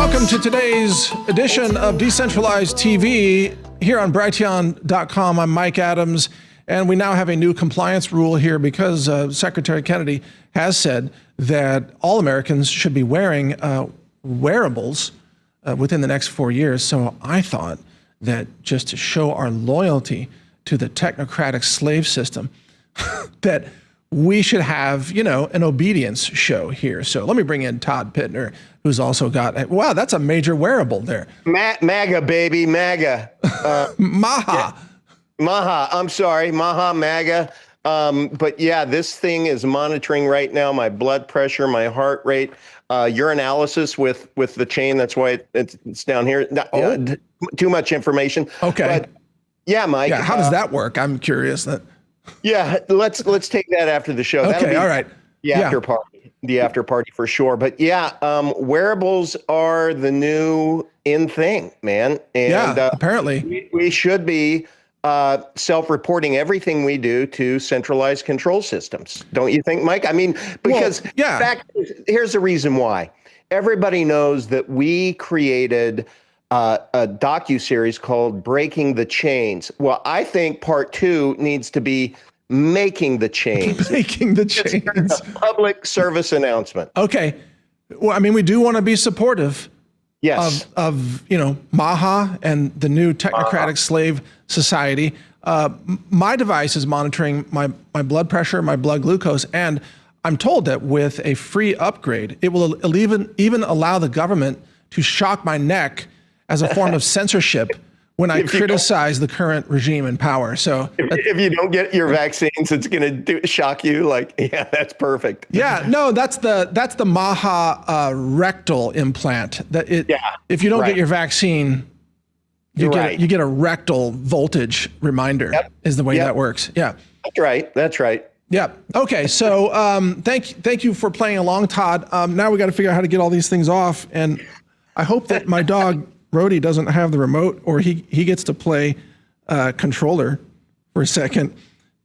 Welcome to today's edition of Decentralized TV here on Brighteon.com. I'm Mike Adams, and we now have a new compliance rule here because Secretary Kennedy has said that all Americans should be wearing wearables within the next 4 years. So I thought that just to show our loyalty to the technocratic slave system, that we should have, you know, an obedience show here. So let me bring in Todd Pittner, who's also got, wow, that's a major wearable there. MAGA, baby, MAGA. Maha. Yeah. Maha, I'm sorry, Maha, MAGA. But yeah, this thing is monitoring right now my blood pressure, my heart rate, urinalysis with the chain. That's why it's down here. Too much information. Okay. But yeah, Mike. Yeah, how does that work? I'm curious. Yeah, let's take that after the show. Okay, all right. The after party for sure. But yeah, wearables are the new in thing, man. And apparently we should be self-reporting everything we do to centralized control systems. Don't you think, Mike? I mean, because here's the reason why. Everybody knows that we created a docuseries called Breaking the Chains. Well, I think part 2 needs to be Making the Chains. Making the Chains. It's a public service announcement. Okay. Well, I mean, we do want to be supportive of you know, Maha and the new Technocratic Slave Society. My device is monitoring my blood pressure, my blood glucose, and I'm told that with a free upgrade, it will even allow the government to shock my neck as a form of censorship when I criticize the current regime in power. So if you don't get your vaccines, it's going to shock you. Like, yeah, that's perfect. Yeah, no, that's the Maha rectal implant. If you don't get your vaccine, you get a rectal voltage reminder. Is the way that works. Yeah, that's right. Yeah. Okay. So thank you for playing along, Todd. Now we got to figure out how to get all these things off, and I hope that my dog Rhodey doesn't have the remote, or he gets to play controller for a second.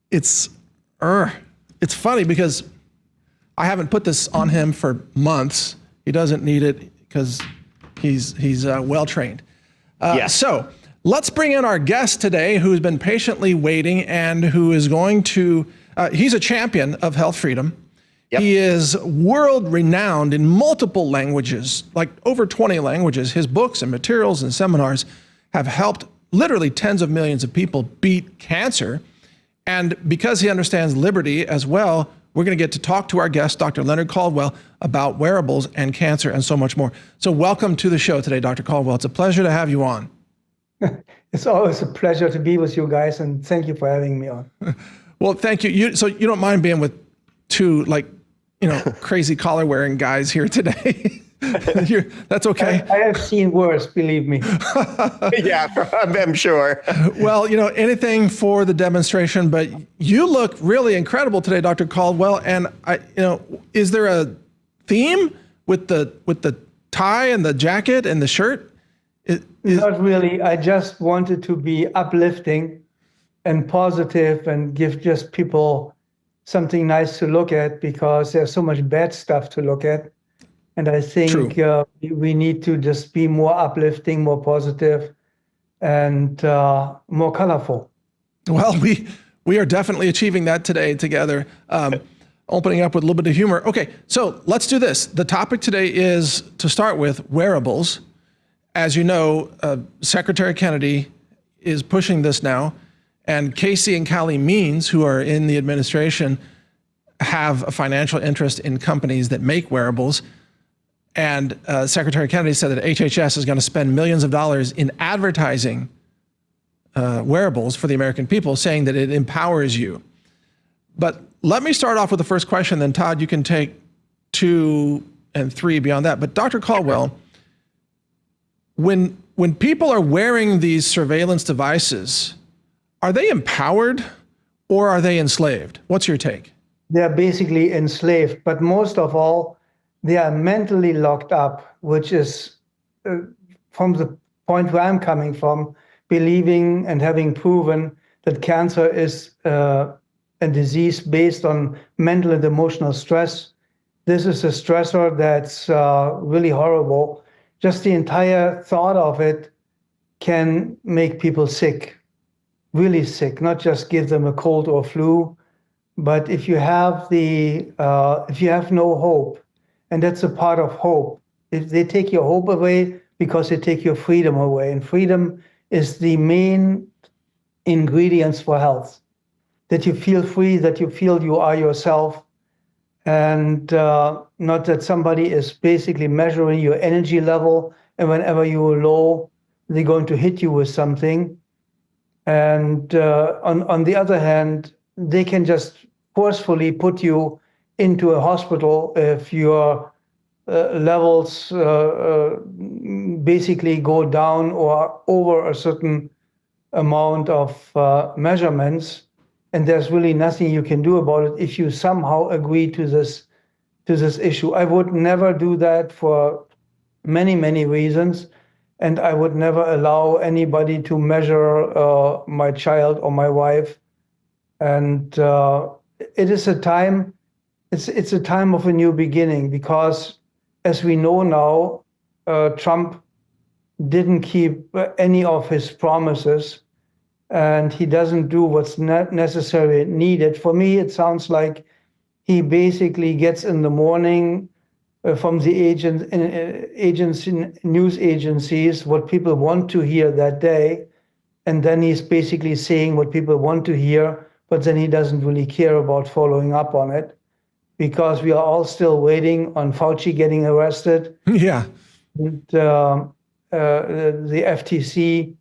It's funny because I haven't put this on him for months. He doesn't need it because he's well trained. So let's bring in our guest today, who's been patiently waiting and who is going to. He's a champion of health freedom. Yep. He is world renowned in multiple languages, like over 20 languages. His books and materials and seminars have helped literally tens of millions of people beat cancer. And because he understands liberty as well, we're going to get to talk to our guest, Dr. Leonard Caldwell, about wearables and cancer and so much more. So welcome to the show today, Dr. Caldwell. It's a pleasure to have you on. It's always a pleasure to be with you guys, and thank you for having me on. Well, thank you. So you don't mind being with two, like, you know, crazy collar wearing guys here today. That's okay. I have seen worse, believe me. Yeah, I'm sure. Well, you know, anything for the demonstration, but you look really incredible today, Dr. Caldwell. And is there a theme with the tie and the jacket and the shirt? Not really. I just wanted to be uplifting and positive and give just people something nice to look at, because there's so much bad stuff to look at. And I think we need to just be more uplifting, more positive, and more colorful. Well, we are definitely achieving that today together, opening up with a little bit of humor. Okay, so let's do this. The topic today is, to start with, wearables. As you know, Secretary Kennedy is pushing this now. And Casey and Callie Means, who are in the administration, have a financial interest in companies that make wearables. And Secretary Kennedy said that HHS is going to spend millions of dollars in advertising wearables for the American people, saying that it empowers you. But let me start off with the first question, then Todd, you can take 2 and 3 beyond that. But Dr. Caldwell, when people are wearing these surveillance devices, are they empowered or are they enslaved? What's your take? They're basically enslaved, but most of all, they are mentally locked up, which is, from the point where I'm coming from, believing and having proven that cancer is a disease based on mental and emotional stress. This is a stressor that's really horrible. just the entire thought of it can make people sick, really sick, not just give them a cold or flu, but if you have no hope, and that's a part of hope, if they take your hope away because they take your freedom away, and freedom is the main ingredients for health, that you feel free, that you feel you are yourself, and not that somebody is basically measuring your energy level, and whenever you are low, they're going to hit you with something. And on the other hand, they can just forcefully put you into a hospital if your levels basically go down or over a certain amount of measurements, and there's really nothing you can do about it if you somehow agree to this issue. I would never do that for many, many reasons, and I would never allow anybody to measure my child or my wife. And it is a time, it's a time of a new beginning, because as we know now, Trump didn't keep any of his promises, and he doesn't do what's necessarily needed. For me, it sounds like he basically gets in the morning from the news agencies what people want to hear that day, and then he's basically saying what people want to hear, but then he doesn't really care about following up on it, because we are all still waiting on Fauci getting arrested. Yeah. And, the FTC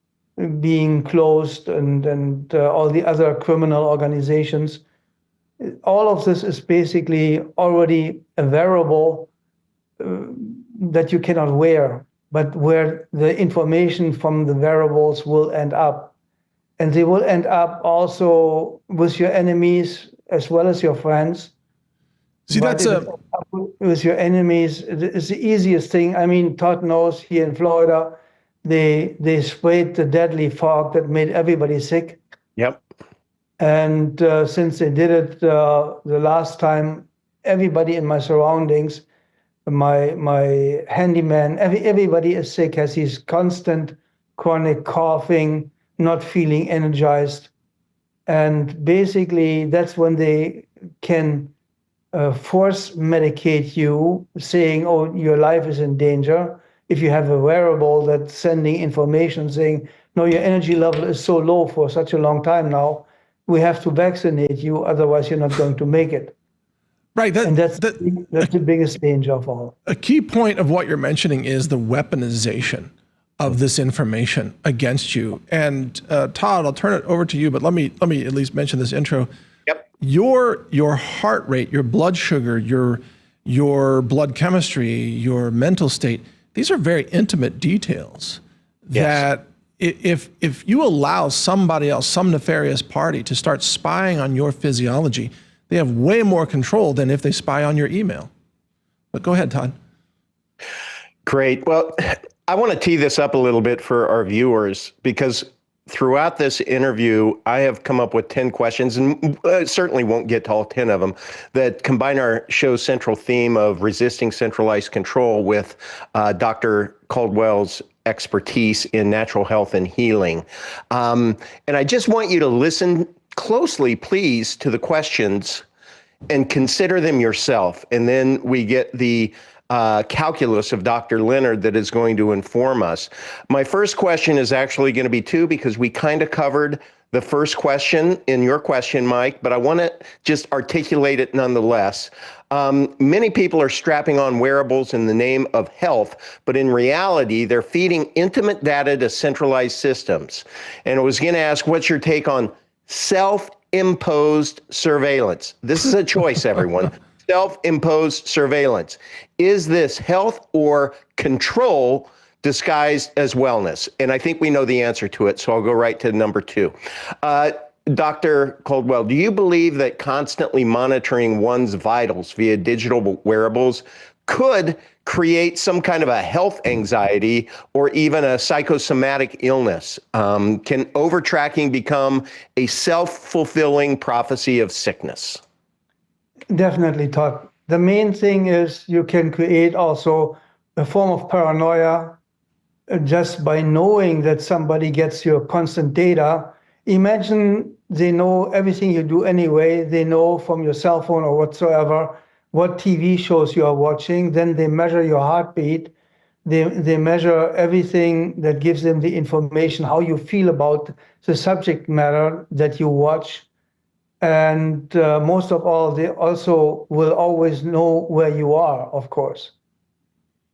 being closed, and all the other criminal organizations. All of this is basically already a variable that you cannot wear, but where the information from the variables will end up. And they will end up also with your enemies as well as your friends. See, but with your enemies, it's the easiest thing. I mean, Todd knows here in Florida, they sprayed the deadly fog that made everybody sick. Yep. And since they did it the last time, everybody in my surroundings, my handyman, everybody is sick, has these constant chronic coughing, not feeling energized. And basically, that's when they can force medicate you, saying, oh, your life is in danger. If you have a wearable that's sending information saying, no, your energy level is so low for such a long time now, we have to vaccinate you, otherwise you're not going to make it. Right. And that's the biggest danger of all. A key point of what you're mentioning is the weaponization of this information against you. And Todd, I'll turn it over to you, but let me at least mention this intro. Yep. Your heart rate, your blood sugar, your blood chemistry, your mental state, these are very intimate details. Yes. That if you allow somebody else, some nefarious party, to start spying on your physiology, they have way more control than if they spy on your email. But go ahead, Todd. Great. Well, I want to tee this up a little bit for our viewers, because throughout this interview, I have come up with 10 questions, and certainly won't get to all 10 of them, that combine our show's central theme of resisting centralized control with Dr. Caldwell's expertise in natural health and healing. And I just want you to listen closely, please, to the questions and consider them yourself. And then we get the calculus of Dr. Leonard that is going to inform us. My first question is actually going to be two, because we kind of covered the first question in your question, Mike, but I want to just articulate it nonetheless. Many people are strapping on wearables in the name of health, but in reality, they're feeding intimate data to centralized systems. And I was going to ask, what's your take on self-imposed surveillance? This is a choice, everyone. Self-imposed surveillance. Is this health or control disguised as wellness? And I think we know the answer to it, so I'll go right to number two. Dr. Coldwell, do you believe that constantly monitoring one's vitals via digital wearables could create some kind of a health anxiety or even a psychosomatic illness? Can overtracking become a self-fulfilling prophecy of sickness? Definitely, Todd. The main thing is you can create also a form of paranoia just by knowing that somebody gets your constant data. Imagine they know everything you do anyway. They know from your cell phone or whatsoever what TV shows you are watching. Then they measure your heartbeat. They measure everything that gives them the information, how you feel about the subject matter that you watch. And most of all, they also will always know where you are, of course.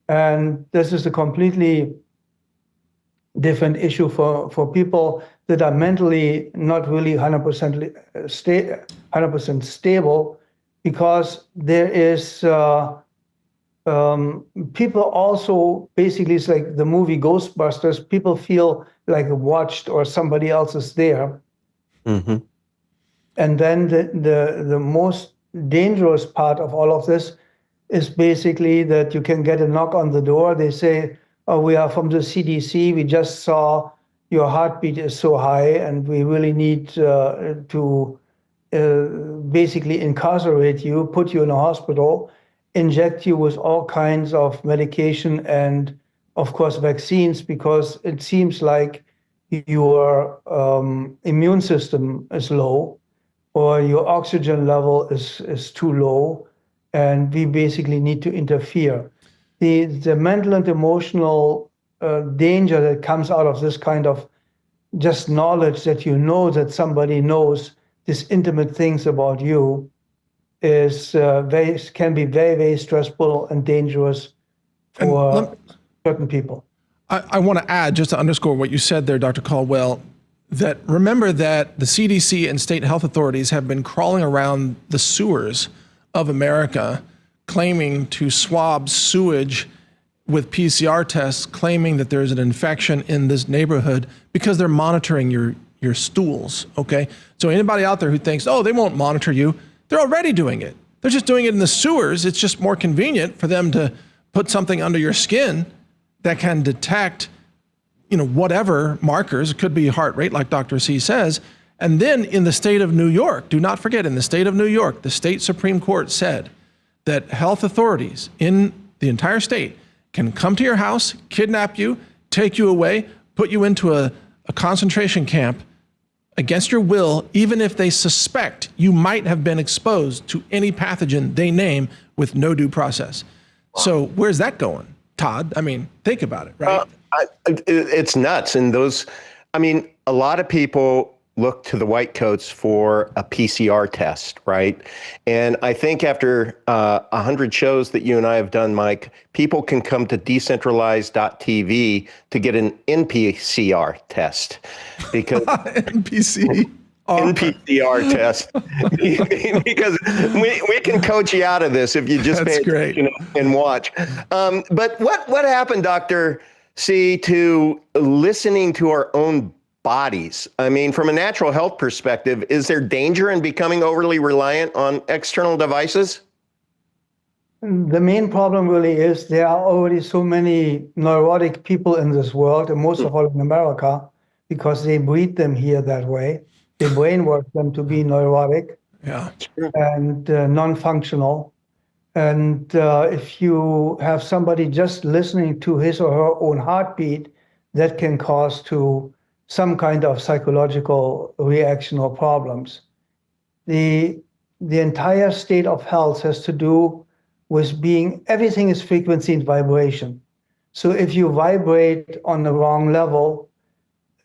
And this is a completely different issue for people that are mentally not really 100% stable, because there is people also, basically, it's like the movie Ghostbusters, people feel like watched or somebody else is there. Mm-hmm. And then the most dangerous part of all of this is basically that you can get a knock on the door. They say, oh, we are from the CDC. We just saw your heartbeat is so high, and we really need to basically incarcerate you, put you in a hospital, inject you with all kinds of medication and, of course, vaccines, because it seems like your immune system is low or your oxygen level is too low, and we basically need to interfere. The mental and emotional danger that comes out of this kind of just knowledge that you know that somebody knows these intimate things about you is can be very, very stressful and dangerous for certain people. I want to add, just to underscore what you said there, Dr. Caldwell, that remember that the CDC and state health authorities have been crawling around the sewers of America, claiming to swab sewage with PCR tests, claiming that there's an infection in this neighborhood because they're monitoring your stools, okay? So anybody out there who thinks, oh, they won't monitor you, they're already doing it. They're just doing it in the sewers. It's just more convenient for them to put something under your skin that can detect, whatever markers. It could be heart rate, like Dr. C says. And then in the state of New York, do not forget, in the state of New York, the state Supreme Court said that health authorities in the entire state can come to your house, kidnap you, take you away, put you into a concentration camp against your will, even if they suspect you might have been exposed to any pathogen they name with no due process. Wow. So where's that going, Todd? I mean, think about it, right? It's nuts. And a lot of people look to the white coats for a PCR test, right? And I think after 100 shows that you and I have done, Mike, people can come to decentralized.tv to get an NPCR test, because NPCR test, because we can coach you out of this if you just pay attention and watch. But what happened, Dr. C, to listening to our own bodies? I mean, from a natural health perspective, is there danger in becoming overly reliant on external devices? The main problem really is there are already so many neurotic people in this world, and most of all in America, because they breed them here that way. They brainwash them to be neurotic and non-functional. And if you have somebody just listening to his or her own heartbeat, that can cause to some kind of psychological reaction or problems. The entire state of health has to do with everything is frequency and vibration. So if you vibrate on the wrong level,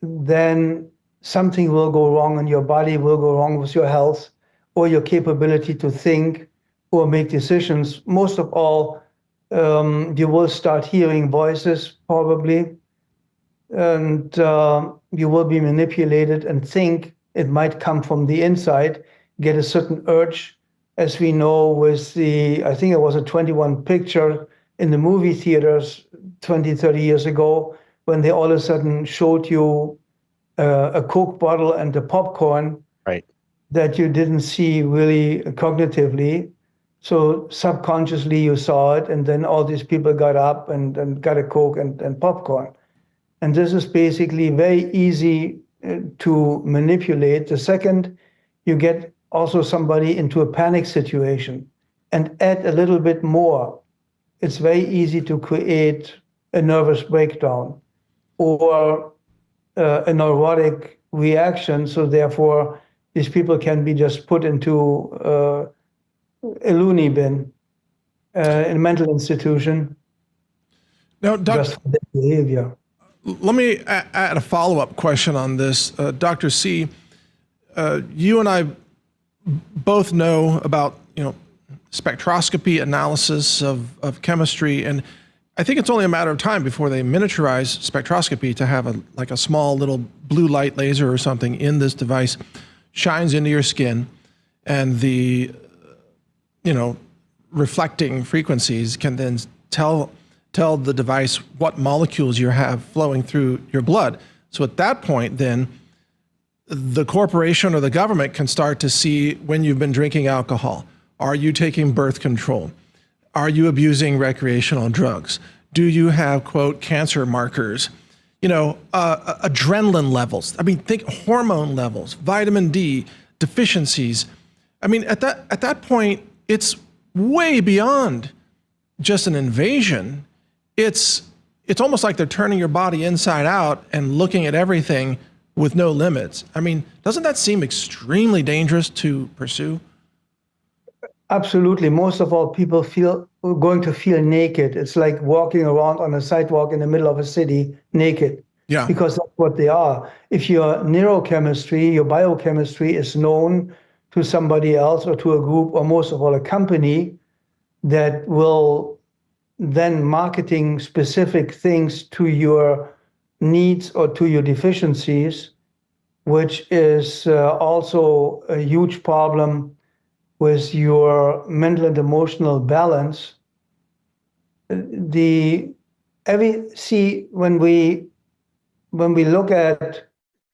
then something will go wrong and your body will go wrong with your health or your capability to think or make decisions. Most of all, you will start hearing voices probably, and you will be manipulated and think it might come from the inside, get a certain urge, as we know with I think it was a 21 picture in the movie theaters 20, 30 years ago, when they all of a sudden showed you a Coke bottle and a popcorn that you didn't see really cognitively. So subconsciously you saw it, and then all these people got up and got a Coke and popcorn. And this is basically very easy to manipulate. The second you get also somebody into a panic situation and add a little bit more it's very easy to create a nervous breakdown or a neurotic reaction. So therefore, these people can be just put into a loony bin in a mental institution. Now, just for their behavior. Let me add a follow-up question on this. Dr. C, you and I both know about, spectroscopy analysis of chemistry, and I think it's only a matter of time before they miniaturize spectroscopy to have a small little blue light laser or something in this device, shines into your skin, and the reflecting frequencies can then tell the device what molecules you have flowing through your blood. So at that point, then, the corporation or the government can start to see when you've been drinking alcohol. Are you taking birth control? Are you abusing recreational drugs? Do you have, quote, cancer markers? Adrenaline levels. I mean, think hormone levels, vitamin D, deficiencies. I mean, at that point, it's way beyond just an invasion. It's almost like they're turning your body inside out and looking at everything with no limits. I mean, doesn't that seem extremely dangerous to pursue? Absolutely. Most of all, people are going to feel naked. It's like walking around on a sidewalk in the middle of a city naked. Yeah. Because that's what they are. If your neurochemistry, your biochemistry is known to somebody else or to a group, or most of all, a company that will then marketing specific things to your needs or to your deficiencies, which is also a huge problem with your mental and emotional balance. When we look at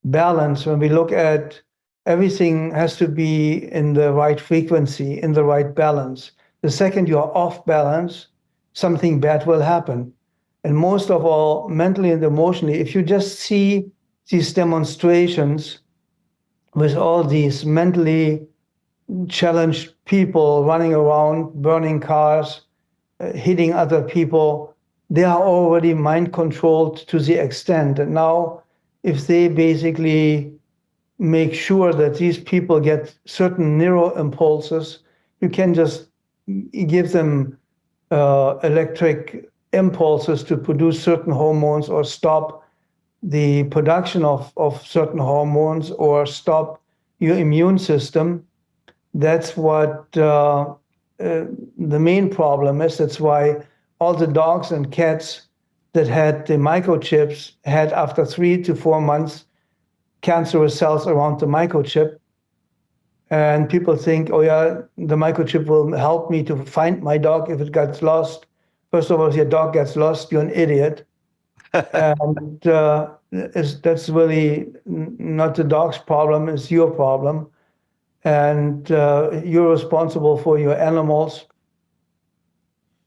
balance, when we look at everything has to be in the right frequency, in the right balance. The second you are off balance, something bad will happen. And most of all, mentally and emotionally, if you just see these demonstrations with all these mentally challenged people running around, burning cars, hitting other people, they are already mind controlled to the extent. And now, if they basically make sure that these people get certain neural impulses, you can just give them electric impulses to produce certain hormones, or stop the production of certain hormones, or stop your immune system. That's what the main problem is. That's why all the dogs and cats that had the microchips had, after 3 to 4 months, cancerous cells around the microchip. And people think, oh yeah, the microchip will help me to find my dog if it gets lost. First of all, if your dog gets lost, you're an idiot. And that's really not the dog's problem, it's your problem. And you're responsible for your animals.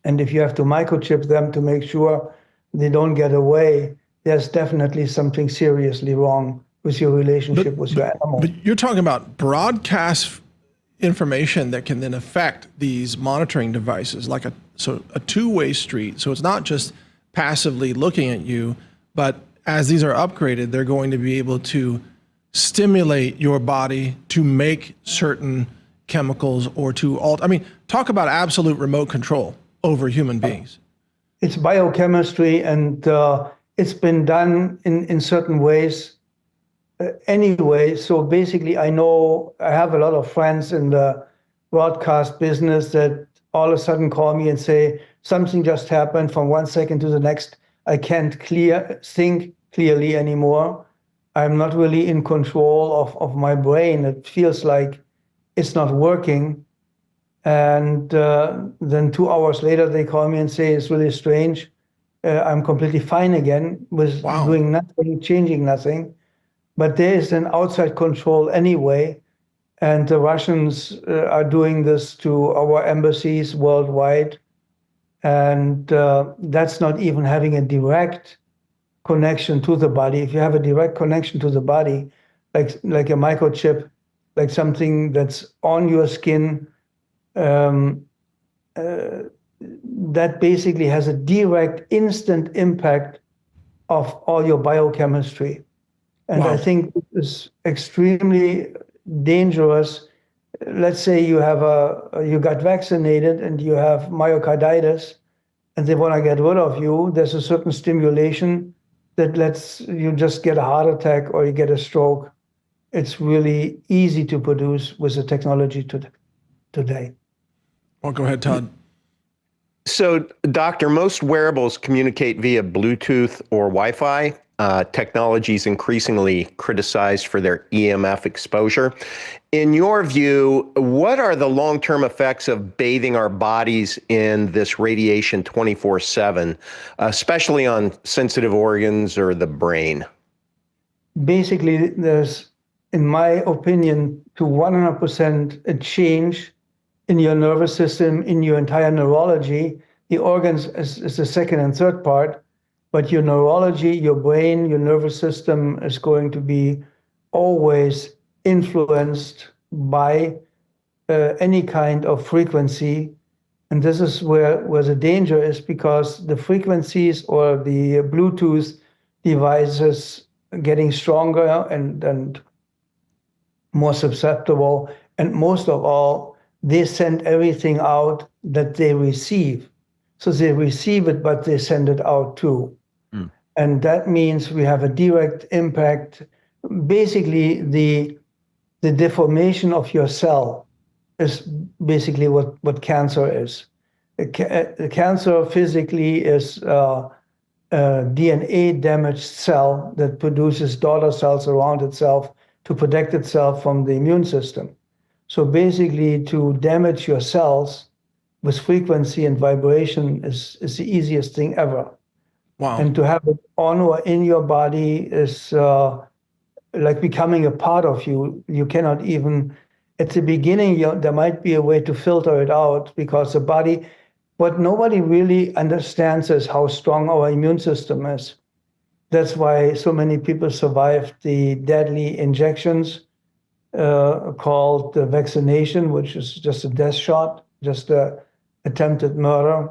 And if you have to microchip them to make sure they don't get away, there's definitely something seriously wrong with your relationship with your animal. But you're talking about broadcast information that can then affect these monitoring devices, like a two-way street. So it's not just passively looking at you, but as these are upgraded, they're going to be able to stimulate your body to make certain chemicals, or talk about absolute remote control over human beings. It's biochemistry, and it's been done in certain ways anyway. So basically, I have a lot of friends in the broadcast business that all of a sudden call me and say, something just happened from 1 second to the next. I can't think clearly anymore. I'm not really in control of my brain. It feels like it's not working. And then 2 hours later, they call me and say, it's really strange. I'm completely fine again with doing nothing, changing nothing. But there is an outside control anyway. And the Russians are doing this to our embassies worldwide. And that's not even having a direct connection to the body. If you have a direct connection to the body, like a microchip, like something that's on your skin, that basically has a direct, instant impact of all your biochemistry. And Wow. I think it is extremely dangerous. Let's say you got vaccinated and you have myocarditis, and they want to get rid of you. There's a certain stimulation that lets you just get a heart attack or you get a stroke. It's really easy to produce with the technology today. Well, go ahead, Todd. So, Doctor, most wearables communicate via Bluetooth or Wi-Fi. Technology is increasingly criticized for their EMF exposure. In your view, what are the long-term effects of bathing our bodies in this radiation 24/7, especially on sensitive organs or the brain? Basically, there's, in my opinion, to 100% a change in your nervous system, in your entire neurology. The organs is the second and third part, but your neurology, your brain, your nervous system is going to be always influenced by any kind of frequency. And this is where the danger is, because the frequencies or the Bluetooth devices are getting stronger and more susceptible. And most of all, they send everything out that they receive. So they receive it, but they send it out too. And that means we have a direct impact. Basically, the deformation of your cell is basically what cancer is. Cancer physically is a DNA damaged cell that produces daughter cells around itself to protect itself from the immune system. So basically, to damage your cells with frequency and vibration is the easiest thing ever. Wow. And to have it on or in your body is like becoming a part of you. You cannot even, at the beginning, there might be a way to filter it out, because the body, what nobody really understands is how strong our immune system is. That's why so many people survived the deadly injections called the vaccination, which is just a death shot, just a attempted murder.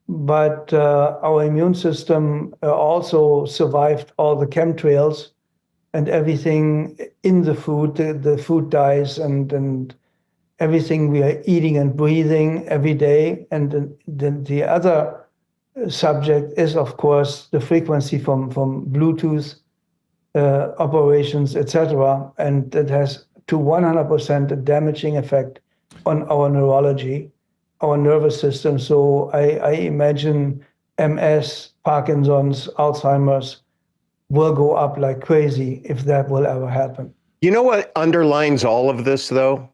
But our immune system also survived all the chemtrails and everything in the food, the food dyes and everything we are eating and breathing every day. And the other subject is, of course, the frequency from Bluetooth operations, etc. And that has to 100% a damaging effect on our neurology, our nervous system. So I imagine MS, Parkinson's, Alzheimer's will go up like crazy if that will ever happen. You know what underlines all of this, though?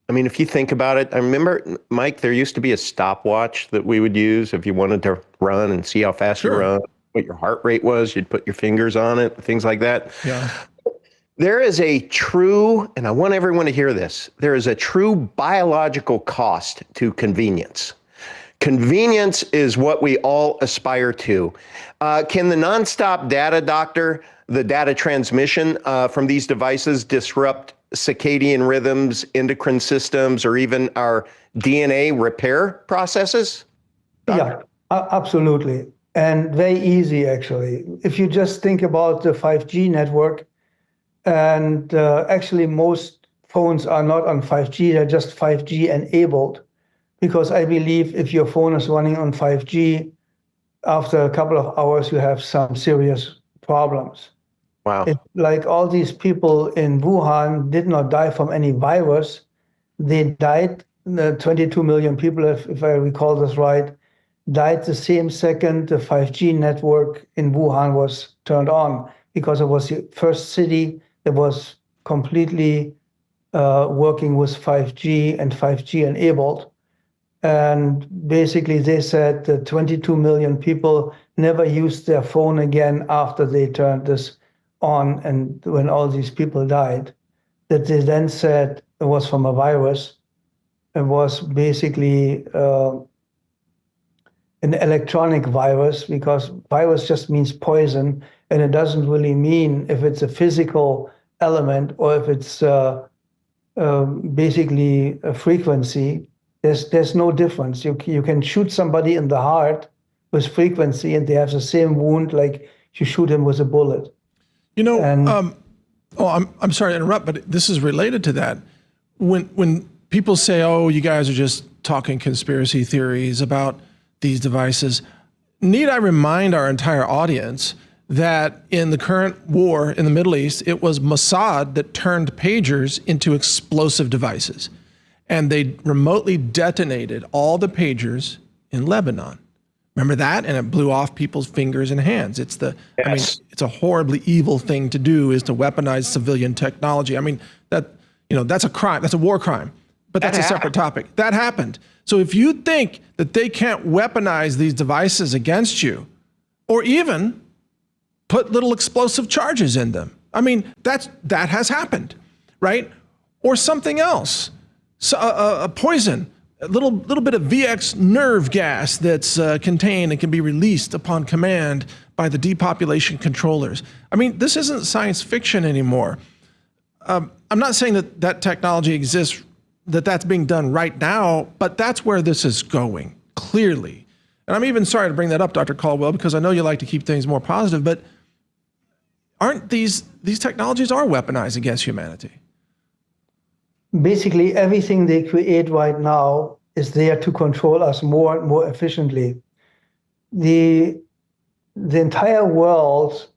I mean, if you think about it, I remember, Mike, there used to be a stopwatch that we would use if you wanted to run and see how fast you run, what your heart rate was. You'd put your fingers on it, things like that. Yeah. There is a true, and I want everyone to hear this, there is a true biological cost to convenience. Convenience is what we all aspire to. Can the nonstop data, Doctor, the data transmission from these devices disrupt circadian rhythms, endocrine systems, or even our DNA repair processes? Doctor? Yeah, absolutely. And very easy, actually. If you just think about the 5G network, and actually most phones are not on 5G, they're just 5G enabled. Because I believe if your phone is running on 5G, after a couple of hours, you have some serious problems. Wow. Like all these people in Wuhan did not die from any virus. They died, 22 million people, if I recall this right, died the same second the 5G network in Wuhan was turned on, because it was the first city that was completely working with 5G and 5G enabled. And basically they said that 22 million people never used their phone again after they turned this on, and when all these people died, that they then said it was from a virus. It was basically an electronic virus, because virus just means poison, and it doesn't really mean if it's a physical element or if it's basically a frequency. There's no difference. You can shoot somebody in the heart with frequency, and they have the same wound like you shoot him with a bullet. You know, I'm sorry to interrupt, but this is related to that. When people say, "Oh, you guys are just talking conspiracy theories about these devices," need I remind our entire audience that in the current war in the Middle East, it was Mossad that turned pagers into explosive devices. And they remotely detonated all the pagers in Lebanon. Remember that? And it blew off people's fingers and hands. It's it's a horribly evil thing to do, is to weaponize civilian technology. I mean, that's a crime. That's a war crime. But that's a separate topic. That happened. So if you think that they can't weaponize these devices against you, or even put little explosive charges in them, I mean, that has happened, right? Or something else, so, a poison, a little bit of VX nerve gas that's contained and can be released upon command by the depopulation controllers. I mean, this isn't science fiction anymore. I'm not saying that technology exists, that's being done right now, but that's where this is going, clearly. And I'm even sorry to bring that up, Dr. Caldwell, because I know you like to keep things more positive, but aren't these technologies are weaponized against humanity? Basically, everything they create right now is there to control us more and more efficiently. The entire world,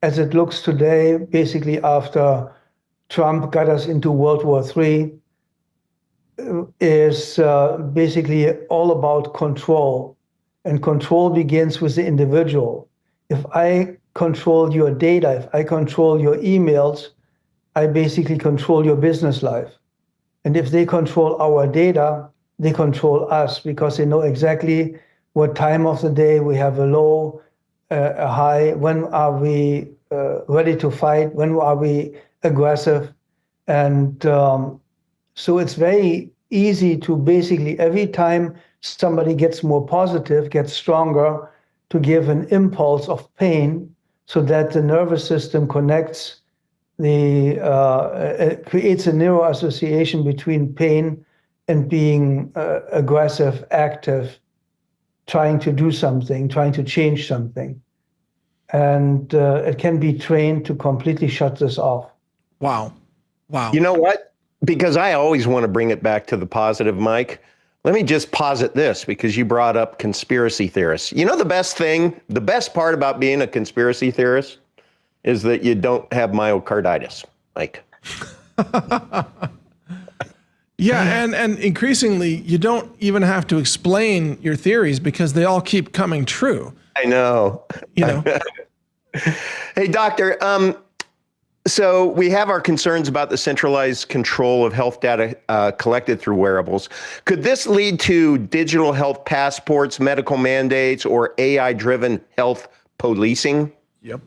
as it looks today, basically after Trump got us into World War III, is basically all about control. And control begins with the individual. If I control your data, if I control your emails, I basically control your business life. And if they control our data, they control us, because they know exactly what time of the day we have a low, a high, when are we ready to fight, when are we aggressive. And so it's very easy to basically, every time somebody gets more positive, gets stronger, to give an impulse of pain so that the nervous system connects it creates a neural association between pain and being aggressive, active, trying to do something, trying to change something. And it can be trained to completely shut this off. Wow. You know what? Because I always want to bring it back to the positive, Mike. Let me just posit this, because you brought up conspiracy theorists. You know, the best part about being a conspiracy theorist is that you don't have myocarditis, Mike. Yeah, and increasingly, you don't even have to explain your theories, because they all keep coming true. I know. You know. Hey, doctor, so we have our concerns about the centralized control of health data collected through wearables. Could this lead to digital health passports, medical mandates, or AI-driven health policing? Yep.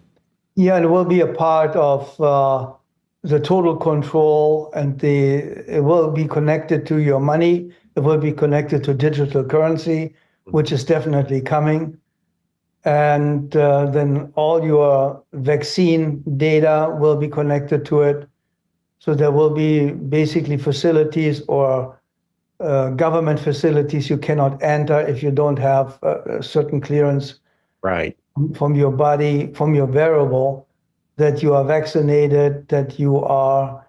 Yeah, it will be a part of the total control, and it will be connected to your money. It will be connected to digital currency, which is definitely coming. And then all your vaccine data will be connected to it. So there will be basically facilities or government facilities you cannot enter if you don't have a certain clearance. Right. From your body, from your wearable, that you are vaccinated, that you are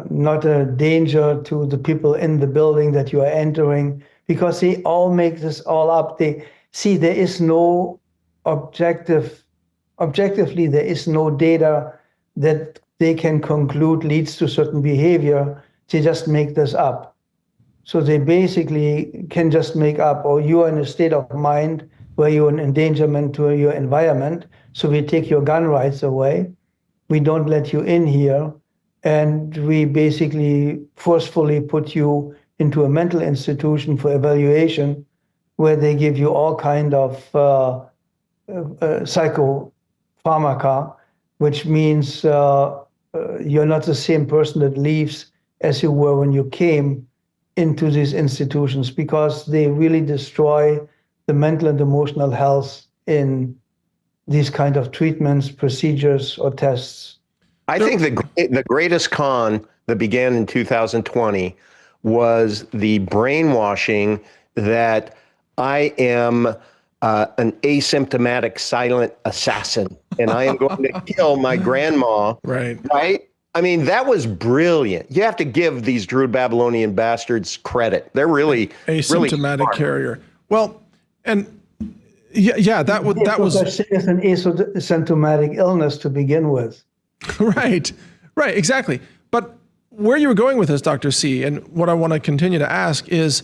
not a danger to the people in the building that you are entering, because they all make this all up. They see there is no objectively, there is no data that they can conclude leads to certain behavior. They just make this up. So they basically can just make up, or you are in a state of mind where you're an endangerment to your environment. So we take your gun rights away. We don't let you in here. And we basically forcefully put you into a mental institution for evaluation, where they give you all kind of psychopharmaca, which means you're not the same person that leaves as you were when you came into these institutions, because they really destroy the mental and emotional health in these kind of treatments, procedures, or tests. I think the greatest con that began in 2020 was the brainwashing that I am an asymptomatic silent assassin and I am going to kill my grandma. Right. Right? I mean, that was brilliant. You have to give these Druid Babylonian bastards credit. They're really asymptomatic really carrier. Well, and yeah, that was such thing as an asymptomatic illness to begin with. right, exactly. But where you were going with this, Dr. C, and what I want to continue to ask is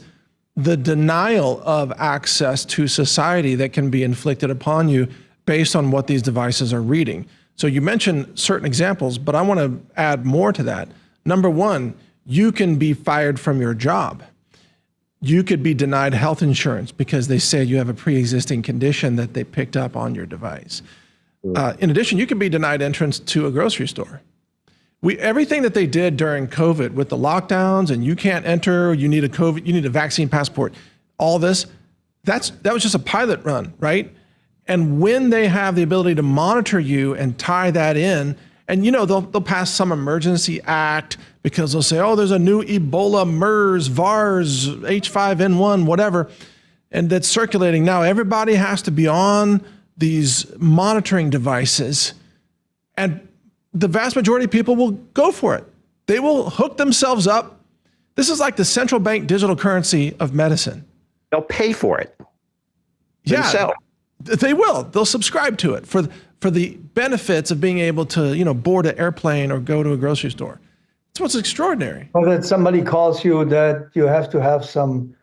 the denial of access to society that can be inflicted upon you based on what these devices are reading. So you mentioned certain examples, but I want to add more to that. Number one, you can be fired from your job. You could be denied health insurance because they say you have a pre-existing condition that they picked up on your device. In addition, you can be denied entrance to a grocery store. Everything that they did during COVID with the lockdowns and you can't enter, you need a vaccine passport, all this, that was just a pilot run, right? And when they have the ability to monitor you and tie that in, and they'll pass some emergency act because they'll say, oh, there's a new Ebola, MERS, VARS, H5N1, whatever, and that's circulating. Now everybody has to be on these monitoring devices, and the vast majority of people will go for it. They will hook themselves up. This is like the central bank digital currency of medicine. They'll pay for it themselves. They will. They'll subscribe to it for the benefits of being able to, board an airplane or go to a grocery store. It's what's extraordinary. Or that somebody calls you that you have to have some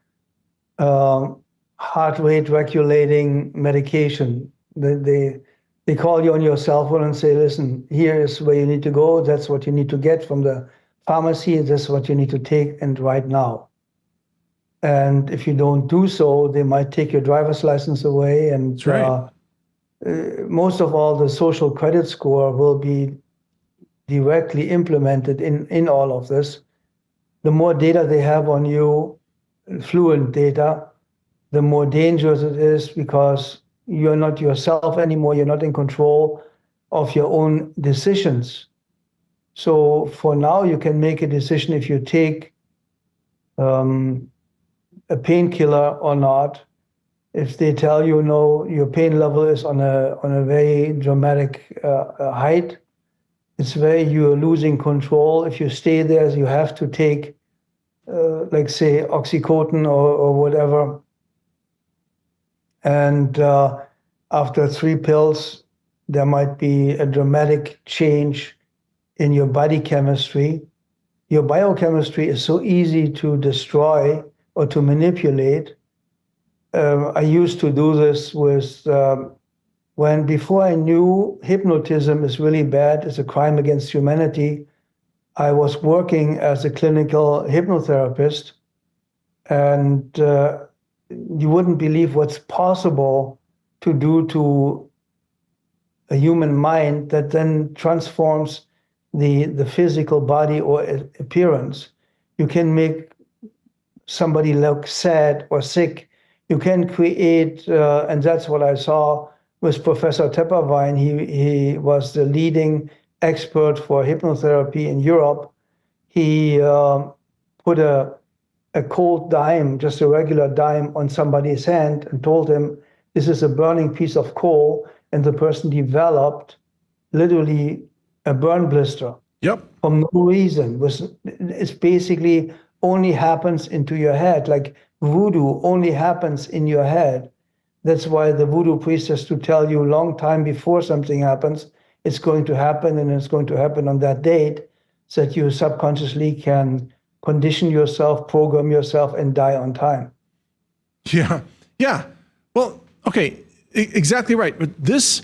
heart rate regulating medication. They call you on your cell phone and say, listen, here is where you need to go. That's what you need to get from the pharmacy. This is what you need to take and right now. And if you don't do so, they might take your driver's license away. And that's right. Most of all, the social credit score will be directly implemented in all of this. The more data they have on you, fluent data, the more dangerous it is because you're not yourself anymore. You're not in control of your own decisions. So for now, you can make a decision if you take a painkiller or not. If they tell you no, your pain level is on a very dramatic height, you're losing control. If you stay there, you have to take, like say, Oxycontin or whatever. And after 3 pills, there might be a dramatic change in your body chemistry. Your biochemistry is so easy to destroy or to manipulate. I used to do this with before I knew hypnotism is really bad, it's a crime against humanity. I was working as a clinical hypnotherapist, and you wouldn't believe what's possible to do to a human mind that then transforms the physical body or appearance. You can make somebody look sad or sick. You can create, and that's what I saw with Professor Tepperwein. He was the leading expert for hypnotherapy in Europe. He put a cold dime, just a regular dime, on somebody's hand and told him, this is a burning piece of coal, and the person developed literally a burn blister. Yep. For no reason. It's basically only happens into your head, like voodoo only happens in your head. That's why the voodoo priest has to tell you a long time before something happens, it's going to happen, and it's going to happen on that date, so that you subconsciously can condition yourself, program yourself, and die on time. Yeah. Well, okay, exactly right. But this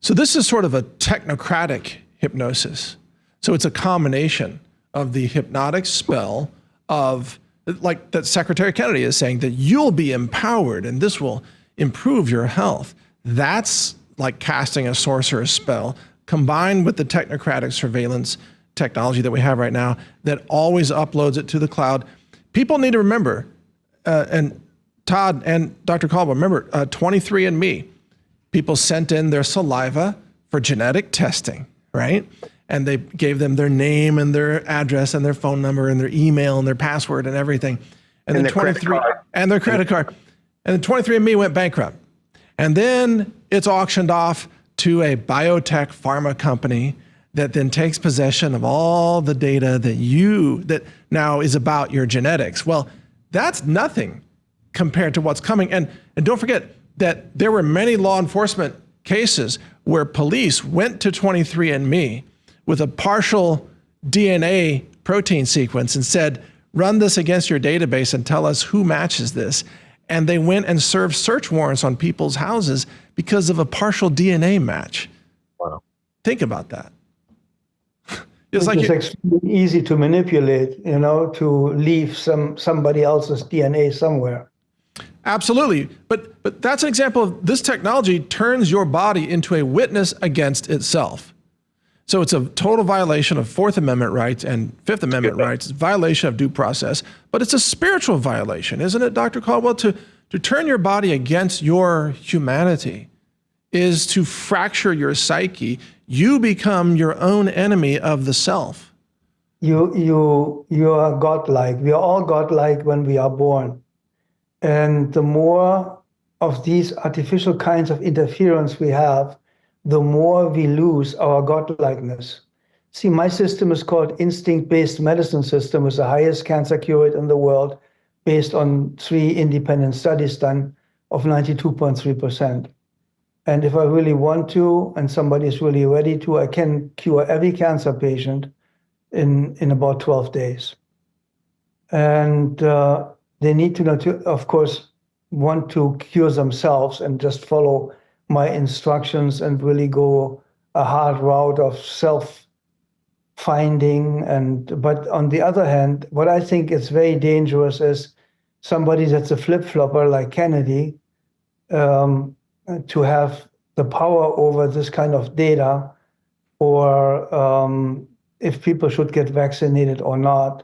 is sort of a technocratic hypnosis. So it's a combination of the hypnotic spell of, like that Secretary Kennedy is saying, that you'll be empowered and this will improve your health. That's like casting a sorcerer's spell combined with the technocratic surveillance technology that we have right now that always uploads it to the cloud. People need to remember, and Todd and Dr. Caldwell, remember 23andMe, people sent in their saliva for genetic testing, right? and they gave them their name and their address and their phone number and their email and their password and everything. And then 23 and their credit card. And then 23andMe went bankrupt. And then it's auctioned off to a biotech pharma company that then takes possession of all the data that now is about your genetics. Well, that's nothing compared to what's coming. And don't forget that there were many law enforcement cases where police went to 23andMe with a partial DNA protein sequence and said, run this against your database and tell us who matches this. And they went and served search warrants on people's houses because of a partial DNA match. Wow. Think about that. It's extremely easy to manipulate, to leave somebody else's DNA somewhere. Absolutely. But that's an example of this technology turns your body into a witness against itself. So it's a total violation of Fourth Amendment rights and Fifth Amendment rights, violation of due process, but it's a spiritual violation, isn't it, Dr. Caldwell? To turn your body against your humanity is to fracture your psyche. You become your own enemy of the self. You are godlike. We are all godlike when we are born. And the more of these artificial kinds of interference we have, the more we lose our godlikeness. See, my system is called instinct-based medicine system. It's the highest cancer cure rate in the world based on 3 independent studies done of 92.3%. And if I really want to, and somebody is really ready to, I can cure every cancer patient in about 12 days. And they need to know, of course, want to cure themselves and just follow my instructions and really go a hard route of self-finding. But on the other hand, what I think is very dangerous is somebody that's a flip-flopper like Kennedy, to have the power over this kind of data, or if people should get vaccinated or not.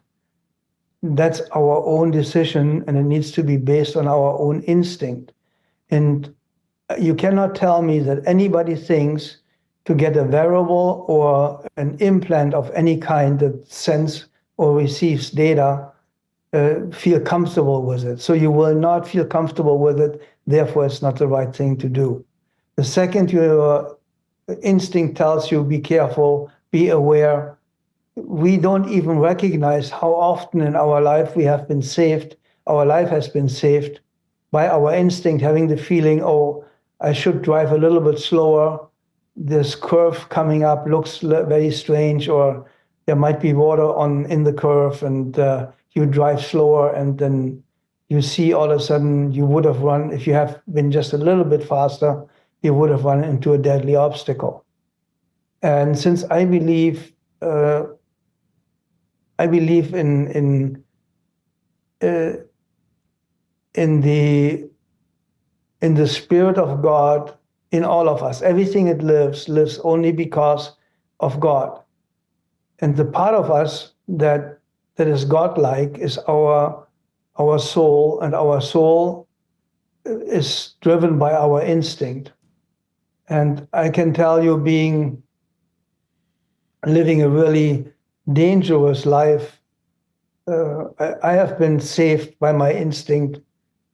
That's our own decision, and it needs to be based on our own instinct. And you cannot tell me that anybody thinks to get a wearable or an implant of any kind that sends or receives data, feel comfortable with it. So you will not feel comfortable with it, therefore it's not the right thing to do. The second your instinct tells you, be careful, be aware, we don't even recognize how often in our life we have been saved. Our life has been saved by our instinct, having the feeling, oh, I should drive a little bit slower. This curve coming up looks very strange, or there might be water in the curve, and you drive slower, and then you see all of a sudden you would have run, if you have been just a little bit faster, you would have run into a deadly obstacle. And since I believe in the Spirit of God in all of us. Everything that lives only because of God. And the part of us that is godlike is our soul, and our soul is driven by our instinct. And I can tell you, living a really dangerous life, I have been saved by my instinct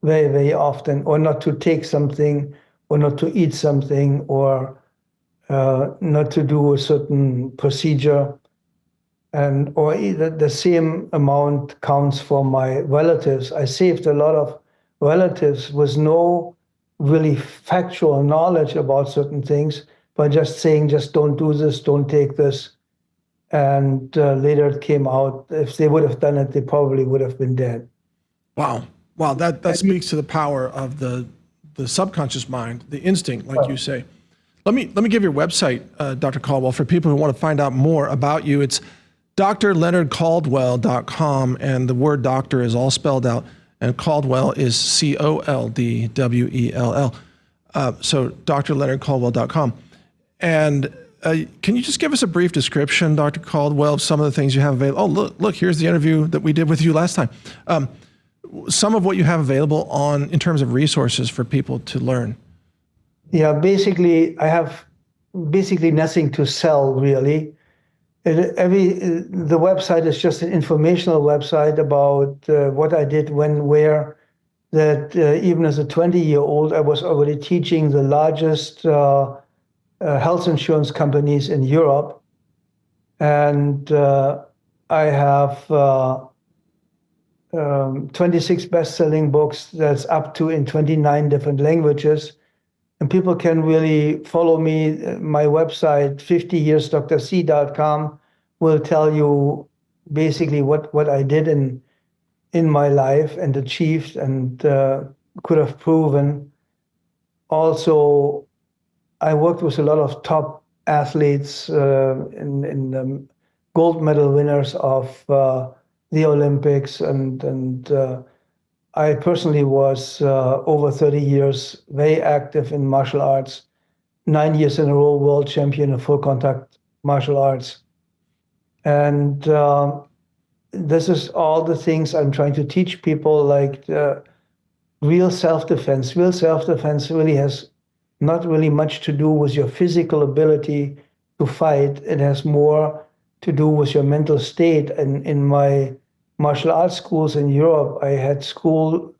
very, very often, or not to take something, or not to eat something, or not to do a certain procedure. Or either the same amount counts for my relatives. I saved a lot of relatives with no really factual knowledge about certain things, but just saying, just don't do this, don't take this. And later it came out, if they would have done it, they probably would have been dead. Wow. That speaks to the power of the subconscious mind, the instinct, like you say. Let me give your website, Dr. Caldwell, for people who want to find out more about you. It's drleonardcaldwell.com, and the word doctor is all spelled out, and Caldwell is Coldwell. So drleonardcaldwell.com. And can you just give us a brief description, Dr. Caldwell, of some of the things you have available? Oh, look, here's the interview that we did with you last time. Some of what you have available in terms of resources for people to learn. Yeah, basically, I have nothing to sell, really. The website is just an informational website about what I did, when, where. That even as a 20-year-old, I was already teaching the largest health insurance companies in Europe, and I have 26 best-selling books that's up to in 29 different languages. And people can really follow me. My website, 50yearsdrc.com, will tell you basically what I did in my life and achieved and could have proven. Also, I worked with a lot of top athletes in gold medal winners of the Olympics, and I personally was over 30 years very active in martial arts, 9 years in a row world champion of full contact martial arts. And this is all the things I'm trying to teach people, like real self-defense. Real self-defense really has not really much to do with your physical ability to fight. It has more to do with your mental state. And in my martial arts schools in Europe, I had school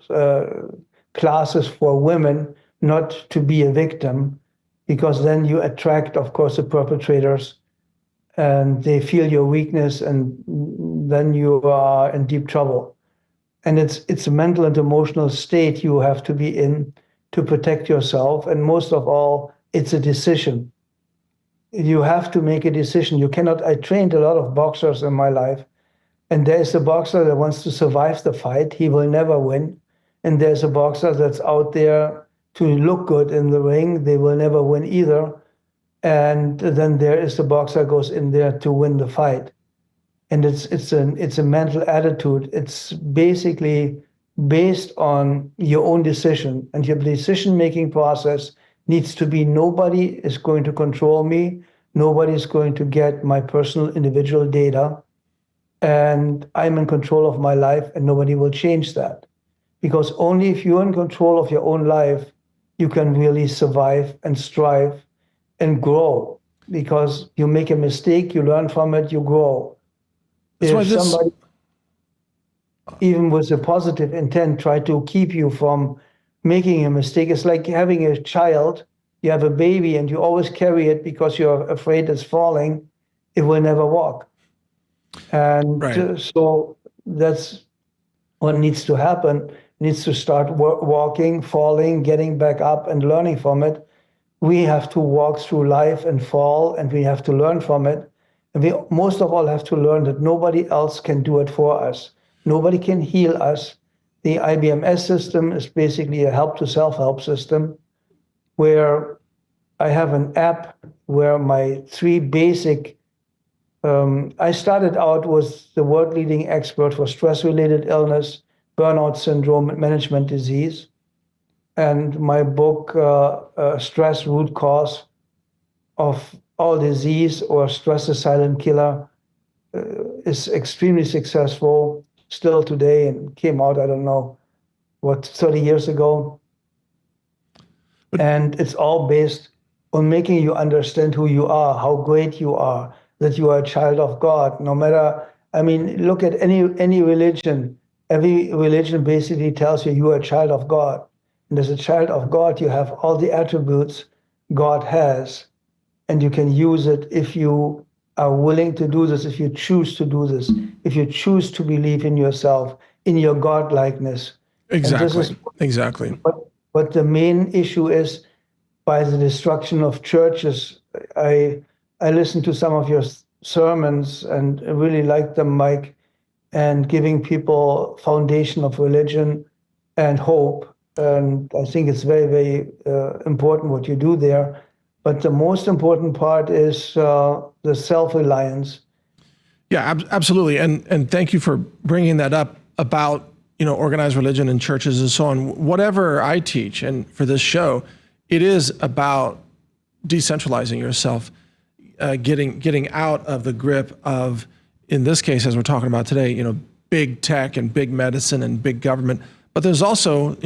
classes for women, not to be a victim, because then you attract, of course, the perpetrators, and they feel your weakness, and then you are in deep trouble. And it's a mental and emotional state you have to be in to protect yourself. And most of all, it's a decision. You have to make a decision. You cannot. I trained a lot of boxers in my life, and there's a boxer that wants to survive the fight. He will never win. And there's a boxer that's out there to look good in the ring. They will never win either. And then there is the boxer goes in there to win the fight. And it's a mental attitude. It's basically based on your own decision. And your decision-making process needs to be, nobody is going to control me. Nobody is going to get my personal individual data. And I'm in control of my life, and nobody will change that. Because only if you're in control of your own life, you can really survive and strive and grow. Because you make a mistake, you learn from it, you grow. If somebody, even with a positive intent, try to keep you from making a mistake, it's like having a child. You have a baby and you always carry it because you're afraid it's falling. It will never walk. And so that's what needs to happen. It needs to start walking, falling, getting back up and learning from it. We have to walk through life and fall, and we have to learn from it. And we most of all have to learn that nobody else can do it for us. Nobody can heal us. The IBMS system is basically a help to self-help system, where I have an app where my three basic, I started out with the world leading expert for stress-related illness, burnout syndrome, and management disease. And my book, Stress Root Cause of All Disease, or Stress the Silent Killer, is extremely successful still today, and came out, I don't know, 30 years ago. And it's all based on making you understand who you are, how great you are, that you are a child of God. No matter, I mean, look at any religion. Every religion basically tells you are a child of God. And as a child of God, you have all the attributes God has, and you can use it if you are willing to do this, if you choose to do this, if you choose to believe in yourself, in your God-likeness. Exactly. Exactly. But the main issue is, by the destruction of churches. I listened to some of your sermons and I really liked them, Mike, and giving people foundation of religion and hope. And I think it's very, very important what you do there. But the most important part is the self-reliance. Yeah, absolutely. And thank you for bringing that up about, organized religion and churches and so on. Whatever I teach, and for this show, it is about decentralizing yourself, getting out of the grip of, in this case, as we're talking about today, big tech and big medicine and big government. But there's also,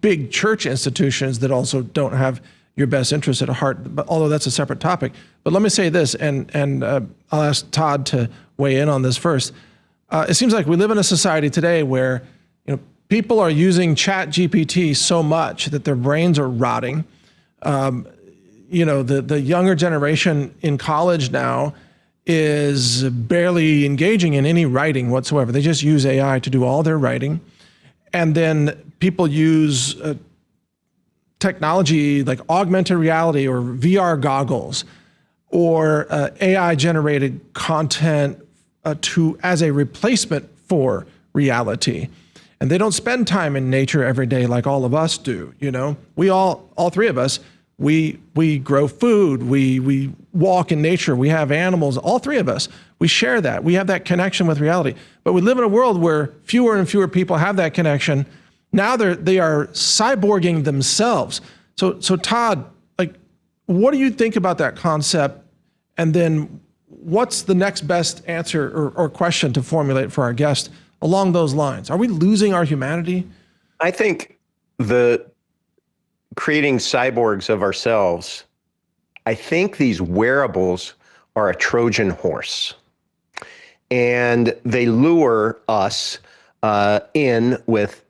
big church institutions that also don't have, your best interest at heart, but although that's a separate topic. But let me say this, and I'll ask Todd to weigh in on this first. It seems like we live in a society today where people are using Chat GPT so much that their brains are rotting. The younger generation in college now is barely engaging in any writing whatsoever. They just use AI to do all their writing. And then people use technology like augmented reality or VR goggles or AI-generated content as a replacement for reality. And they don't spend time in nature every day like all of us do. We all three of us, we grow food, we walk in nature, we have animals, all three of us, we share that. We have that connection with reality. But we live in a world where fewer and fewer people have that connection. Now they are cyborging themselves. So Todd, what do you think about that concept? And then what's the next best answer or question to formulate for our guest along those lines? Are we losing our humanity? I think creating cyborgs of ourselves, I think these wearables are a Trojan horse. And they lure us in with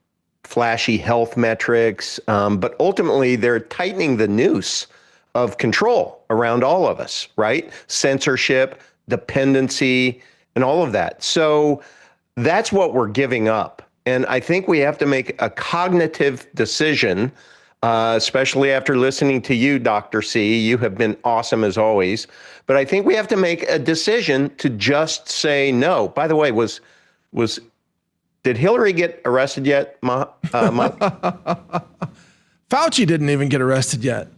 flashy health metrics, but ultimately they're tightening the noose of control around all of us, right? Censorship, dependency, and all of that. So that's what we're giving up. And I think we have to make a cognitive decision, especially after listening to you, Dr. C. You have been awesome as always. But I think we have to make a decision to just say no. By the way, did Hillary get arrested yet, Mike? Fauci didn't even get arrested yet.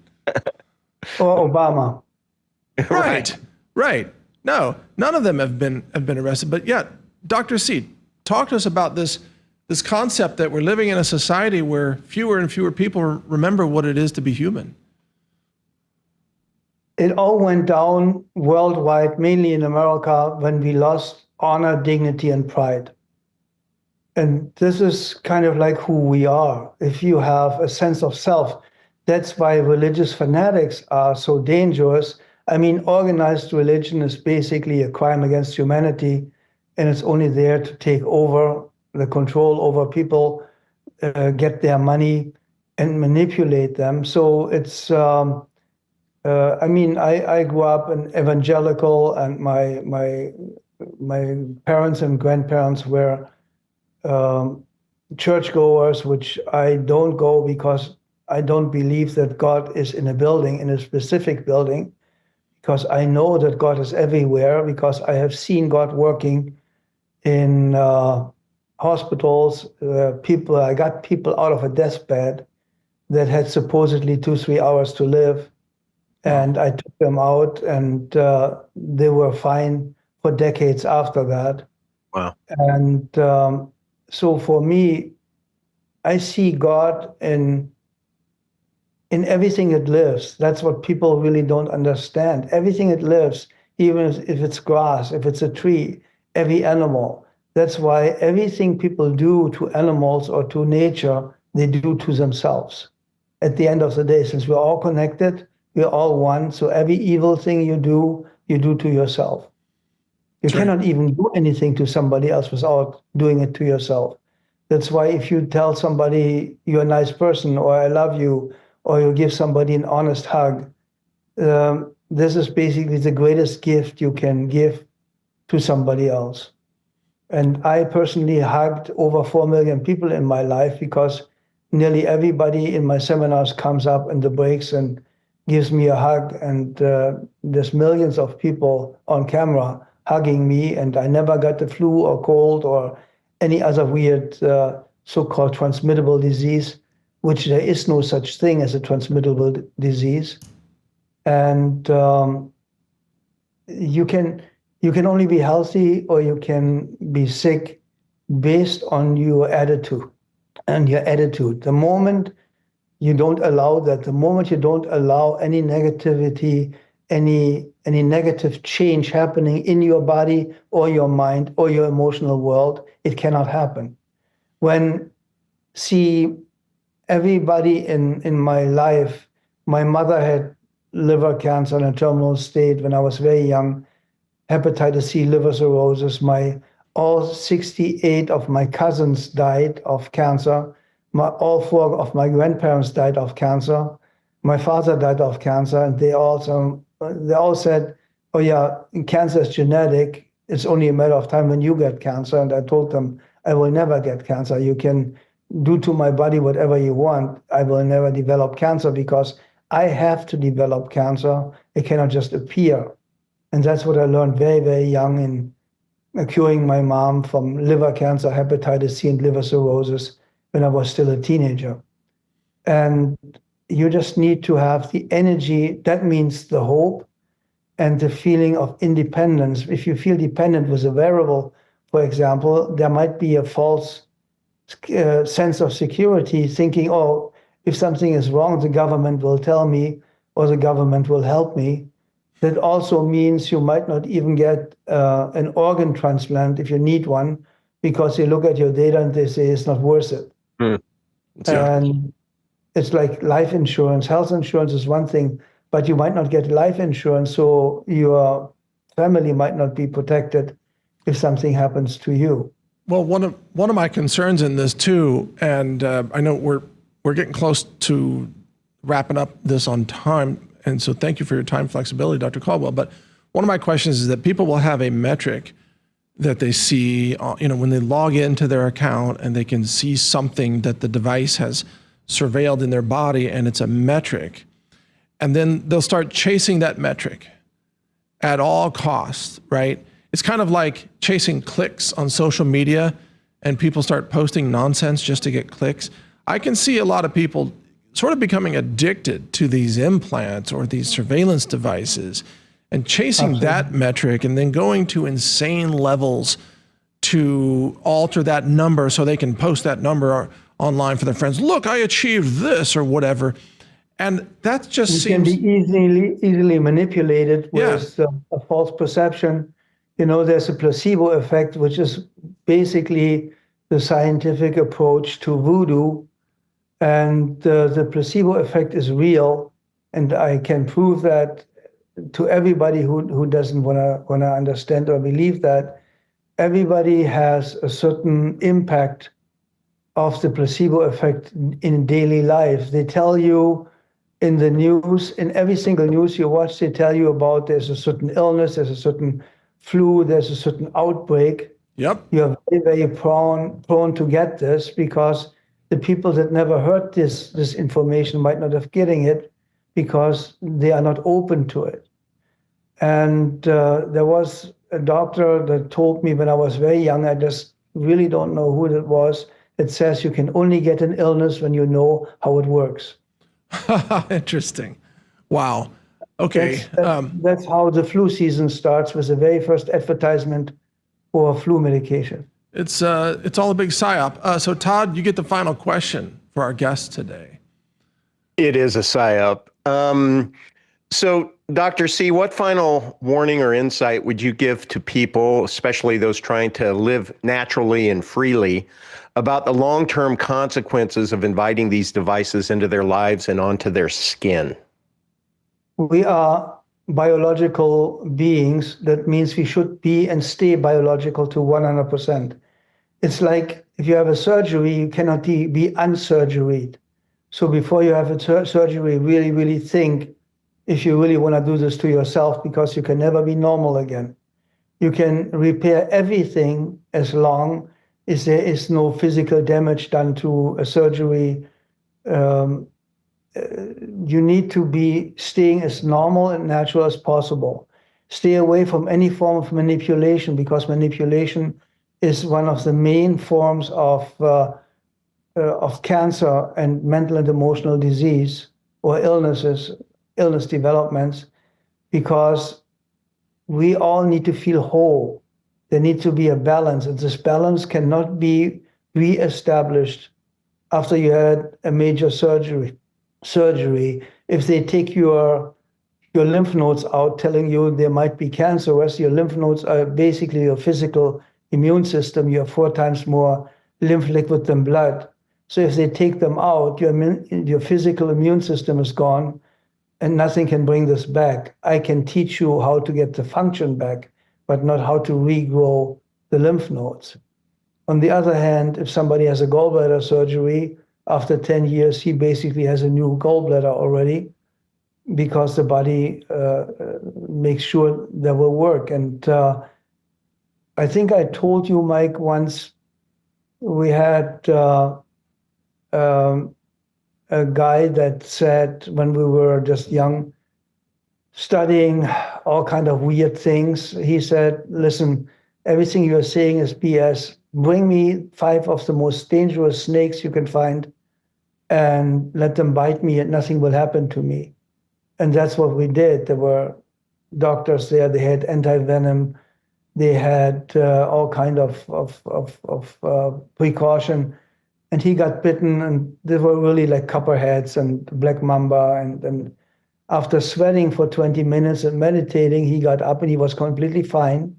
Or Obama. Right. No, none of them have been arrested. But yet, Dr. C, talk to us about this concept that we're living in a society where fewer and fewer people remember what it is to be human. It all went down worldwide, mainly in America, when we lost honor, dignity, and pride. And this is kind of like who we are. If you have a sense of self, that's why religious fanatics are so dangerous. I mean, organized religion is basically a crime against humanity, and it's only there to take over the control over people, get their money, and manipulate them. So it's, I grew up in evangelical, and my parents and grandparents were churchgoers, which I don't go because I don't believe that God is in a building, in a specific building, because I know that God is everywhere, because I have seen God working in hospitals. I got people out of a deathbed that had supposedly 2-3 hours to live, and I took them out, and they were fine for decades after that. Wow. And so for me, I see God in everything that lives. That's what people really don't understand. Everything that lives, even if it's grass, if it's a tree, every animal. That's why everything people do to animals or to nature, they do to themselves. At the end of the day, since we're all connected, we're all one. So every evil thing you do to yourself. You cannot even do anything to somebody else without doing it to yourself. That's why if you tell somebody you're a nice person, or I love you, or you give somebody an honest hug, this is basically the greatest gift you can give to somebody else. And I personally hugged over 4 million people in my life, because nearly everybody in my seminars comes up in the breaks and gives me a hug. And there's millions of people on camera hugging me, and I never got the flu or cold or any other weird so-called transmittable disease, which there is no such thing as a transmittable disease. And you can only be healthy or you can be sick based on your attitude and your attitude. The moment you don't allow that, the moment you don't allow any negativity, any negative change happening in your body or your mind or your emotional world, it cannot happen. When everybody in my life My mother had liver cancer in a terminal state when I was very young, hepatitis C, liver cirrhosis. All 68 of my cousins died of cancer. All 4 of my grandparents died of cancer. My father died of cancer, and they all said, "Oh yeah, cancer is genetic. It's only a matter of time when you get cancer." And I told them, "I will never get cancer. You can do to my body whatever you want. I will never develop cancer because I have to develop cancer. It cannot just appear." And that's what I learned very, very young in curing my mom from liver cancer, hepatitis C, and liver cirrhosis when I was still a teenager. And you just need to have the energy. That means the hope and the feeling of independence. If you feel dependent with a wearable, for example, there might be a false sense of security, thinking, oh, if something is wrong, the government will tell me or the government will help me. That also means you might not even get an organ transplant if you need one, because they look at your data and they say it's not worth it. And it's like life insurance. Health insurance is one thing, but you might not get life insurance, so your family might not be protected if something happens to you. Well, one of my concerns in this too, and I know we're getting close to wrapping up this on time, and so thank you for your time flexibility, Dr. Caldwell. But one of my questions is that people will have a metric that they see, when they log into their account, and they can see something that the device has surveilled in their body, and it's a metric. And then they'll start chasing that metric at all costs, right? It's kind of like chasing clicks on social media, and people start posting nonsense just to get clicks. I can see a lot of people sort of becoming addicted to these implants or these surveillance devices and chasing that metric, and then going to insane levels to alter that number so they can post that number online for their friends. Look, I achieved this or whatever. And that just can be easily manipulated with a false perception. There's a placebo effect, which is basically the scientific approach to voodoo. And the placebo effect is real. And I can prove that to everybody who doesn't want to understand or believe that. Everybody has a certain impact of the placebo effect in daily life. They tell you in the news, in every single news you watch, they tell you about there's a certain illness, there's a certain flu, there's a certain outbreak. Yep. You're very, very prone to get this, because the people that never heard this information might not have getting it because they are not open to it. And there was a doctor that told me when I was very young, I just really don't know who it was, it says you can only get an illness when you know how it works. Interesting. Wow. Okay. That's how the flu season starts, with the very first advertisement for flu medication. It's all a big psyop. So Todd, you get the final question for our guest today. It is a psyop. So Dr. C, what final warning or insight would you give to people, especially those trying to live naturally and freely, about the long-term consequences of inviting these devices into their lives and onto their skin? We are biological beings. That means we should be and stay biological to 100%. It's like if you have a surgery, you cannot be unsurgeried. So before you have a surgery, really, really think if you really want to do this to yourself, because you can never be normal again. You can repair everything as long as there is no physical damage done to a surgery. You need to be staying as normal and natural as possible. Stay away from any form of manipulation, because manipulation is one of the main forms of cancer and mental and emotional disease or illness developments, because we all need to feel whole. There needs to be a balance, and this balance cannot be reestablished after you had a major surgery. If they take your lymph nodes out, telling you there might be cancer, whereas your lymph nodes are basically your physical immune system. You have 4 times more lymph liquid than blood. So if they take them out, your physical immune system is gone. and nothing can bring this back. I can teach you how to get the function back, but not how to regrow the lymph nodes. On the other hand, if somebody has a gallbladder surgery, after 10 years, he basically has a new gallbladder already because the body makes sure that will work. And I think I told you, Mike, once we had a guy that said when we were just young, studying all kind of weird things, he said, listen, everything you're saying is BS. Bring me 5 of the most dangerous snakes you can find and let them bite me and nothing will happen to me. And that's what we did. There were doctors there, they had anti-venom, they had all kind of precaution. And he got bitten, and they were really like copperheads and black mamba. And after sweating for 20 minutes and meditating, he got up and he was completely fine.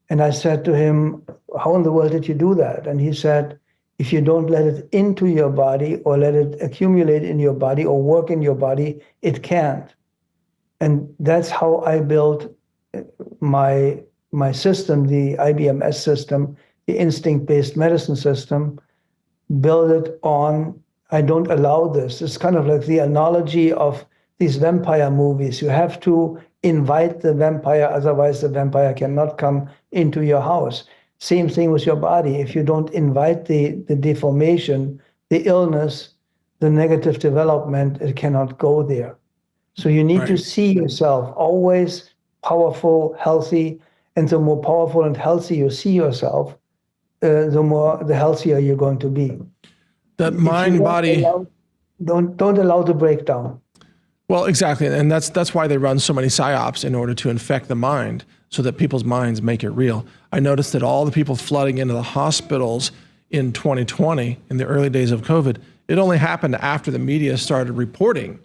And I said to him, how in the world did you do that? And he said, if you don't let it into your body or let it accumulate in your body or work in your body, it can't. And that's how I built my system, the IBMS system, the instinct-based medicine system, build it on, I don't allow this. It's kind of like the analogy of these vampire movies. You have to invite the vampire, otherwise the vampire cannot come into your house. Same thing with your body. If you don't invite the deformation, the illness, the negative development, it cannot go there. So you need to see yourself always powerful, healthy, and the more powerful and healthy you see yourself, the healthier you're going to be. That mind body. Don't allow the breakdown. Well, exactly. And that's why they run so many psyops, in order to infect the mind so that people's minds make it real. I noticed that all the people flooding into the hospitals in 2020, in the early days of COVID, it only happened after the media started reporting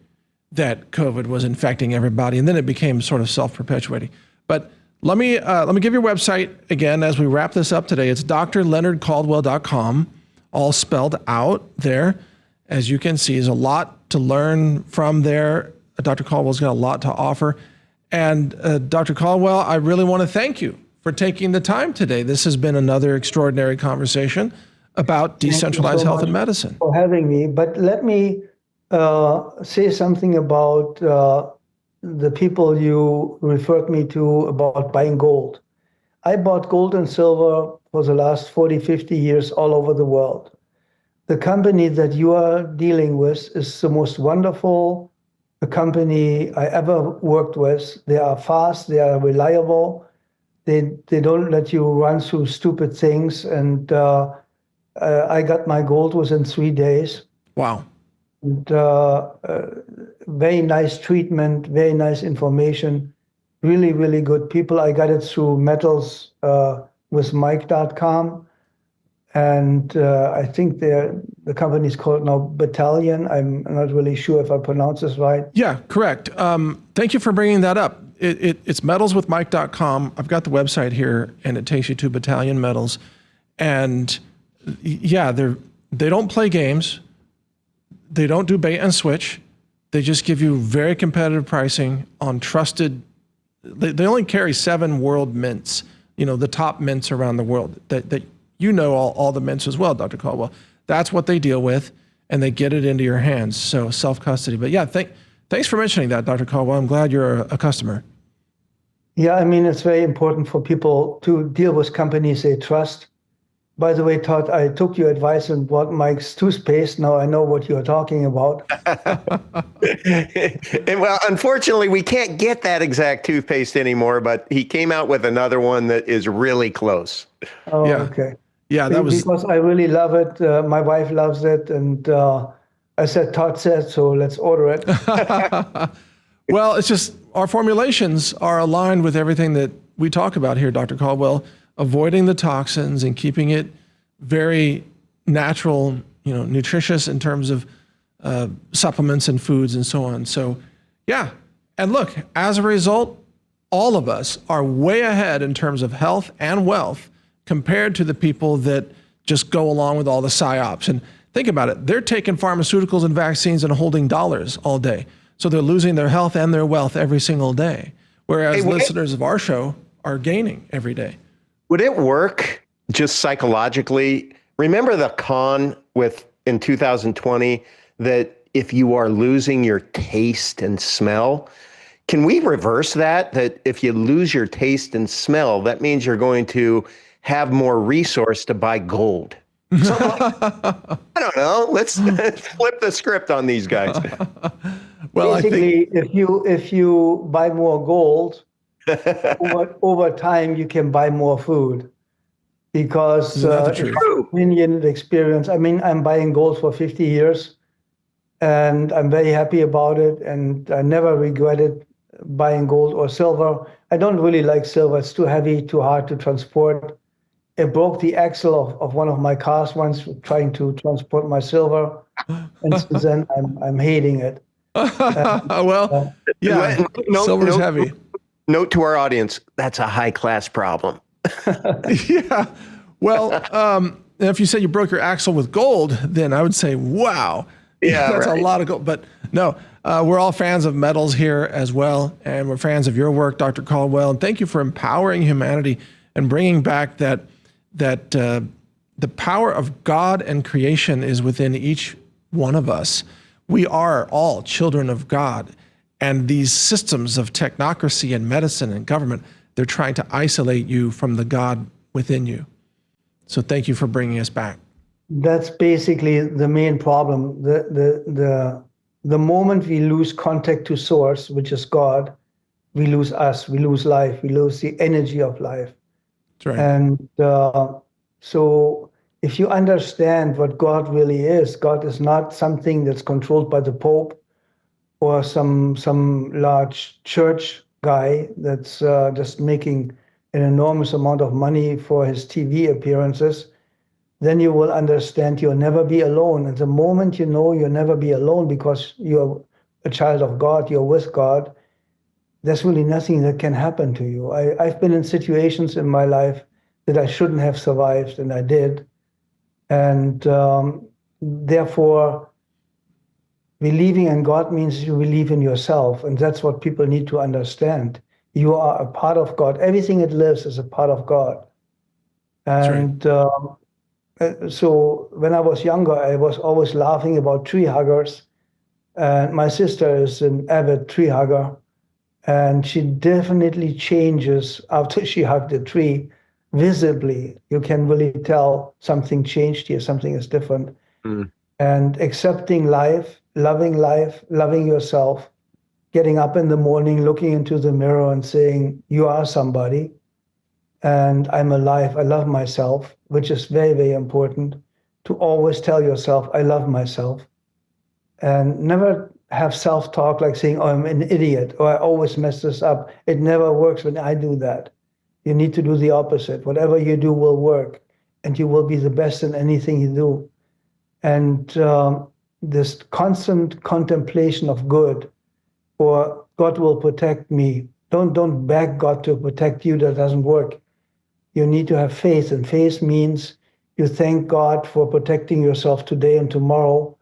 that COVID was infecting everybody. And then it became sort of self-perpetuating. But let me give your website again as we wrap this up today. It's drleonardcaldwell.com, all spelled out there. As you can see, there's a lot to learn from there. Dr. Caldwell's got a lot to offer. And Dr. Caldwell, I really want to thank you for taking the time today. This has been another extraordinary conversation about decentralized health and medicine. For having me. But let me say something about the people you referred me to about buying gold. I bought gold and silver for the last 40, 50 years all over the world. The company that you are dealing with is the most wonderful company I ever worked with. They are fast, they are reliable, they don't let you run through stupid things. And I got my gold within 3 days. Wow. And very nice treatment, very nice information, really, really good people. I got it through metals with Mike.com. And I think the company is called now Battalion. I'm not really sure if I pronounce this right. Yeah, correct. Thank you for bringing that up. It's metalswithmike.com. I've got the website here, and it takes you to Battalion Metals. And yeah, they don't play games. They don't do bait and switch. They just give you very competitive pricing on trusted. They only carry 7 world mints, the top mints around the world that all the mints as well, Dr. Caldwell. That's what they deal with, and they get it into your hands. So self-custody. But yeah, thanks for mentioning that, Dr. Caldwell. I'm glad you're a customer. Yeah, I mean, it's very important for people to deal with companies they trust. By the way, Todd, I took your advice and bought Mike's toothpaste. Now I know what you're talking about. And well, unfortunately, we can't get that exact toothpaste anymore, but he came out with another one that is really close. Oh, yeah. Okay. Yeah, that was because I really love it. My wife loves it, and I said Todd said so. Let's order it. Well, it's just our formulations are aligned with everything that we talk about here, Dr. Caldwell. Avoiding the toxins and keeping it very natural, nutritious in terms of supplements and foods and so on. So, yeah. And look, as a result, all of us are way ahead in terms of health and wealth compared to the people that just go along with all the psyops. And think about it. They're taking pharmaceuticals and vaccines and holding dollars all day. So they're losing their health and their wealth every single day, whereas listeners of our show are gaining every day. Would it work just psychologically? Remember the con in 2020 that if you are losing your taste and smell, can we reverse that? That if you lose your taste and smell, that means you're going to have more resource to buy gold. I don't know. Let's flip the script on these guys. Well, basically, if you buy more gold, over time you can buy more food, because it's a win-win experience. I mean, I'm buying gold for 50 years, and I'm very happy about it, and I never regretted buying gold or silver. I don't really like silver. It's too heavy, too hard to transport. It broke the axle of one of my cars once trying to transport my silver, and since then I'm hating it. Silver's heavy. Note to our audience: that's a high-class problem. Yeah. Well, if you said you broke your axle with gold, then I would say, wow. Yeah, that's a lot of gold. But no, we're all fans of metals here as well, and we're fans of your work, Dr. Caldwell. And thank you for empowering humanity and bringing back that the power of God and creation is within each one of us. We are all children of God, and these systems of technocracy and medicine and government, they're trying to isolate you from the God within you. So thank you for bringing us back. That's basically the main problem. The moment we lose contact to source, which is God, we lose us, we lose life, we lose the energy of life. That's right. And so if you understand what God really is, God is not something that's controlled by the Pope or some large church guy that's just making an enormous amount of money for his TV appearances. Then you will understand you'll never be alone. And the moment you know you'll never be alone because you're a child of God, you're with God, there's really nothing that can happen to you. I've been in situations in my life that I shouldn't have survived, and I did. And therefore, believing in God means you believe in yourself, and that's what people need to understand. You are a part of God. Everything that lives is a part of God. And so when I was younger, I was always laughing about tree huggers. And my sister is an avid tree hugger. And she definitely changes after she hugged the tree visibly. You can really tell something changed here, something is different. And accepting life, loving yourself, getting up in the morning, looking into the mirror and saying, you are somebody, and I'm alive, I love myself, which is very, very important, to always tell yourself, I love myself, and never have self-talk like saying, oh, I'm an idiot, or I always mess this up. It never works when I do that. You need to do the opposite. Whatever you do will work, and you will be the best in anything you do. And this constant contemplation of good, or God will protect me. Don't beg God to protect you. That doesn't work. You need to have faith, and faith means you thank God for protecting yourself today and tomorrow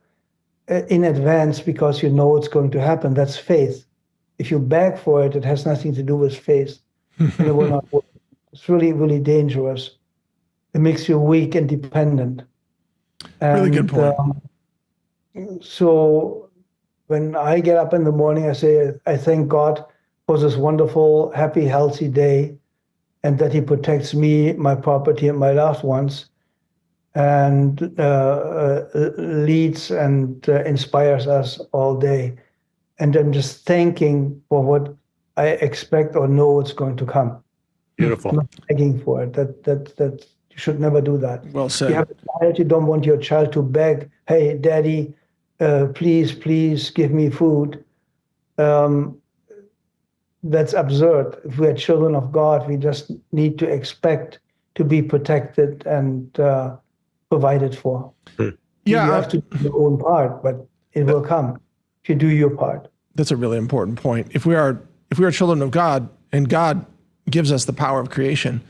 in advance because you know it's going to happen. That's faith. If you beg for it, it has nothing to do with faith. And it will not work. It's really, really dangerous. It makes you weak and dependent. And, really good point. So when I get up in the morning, I say, I thank God for this wonderful, happy, healthy day, and that he protects me, my property, and my loved ones, and leads and inspires us all day. And I'm just thanking for what I expect or know it's going to come. Beautiful. I'm not begging for it. That you should never do that. Well said. You have a child, you don't want your child to beg, hey, daddy, please give me food. That's absurd. If we are children of God, we just need to expect to be protected and provided for. Yeah, you have to do your own part, but it will come if you do your part. That's a really important point. If we are children of God and God gives us the power of creation,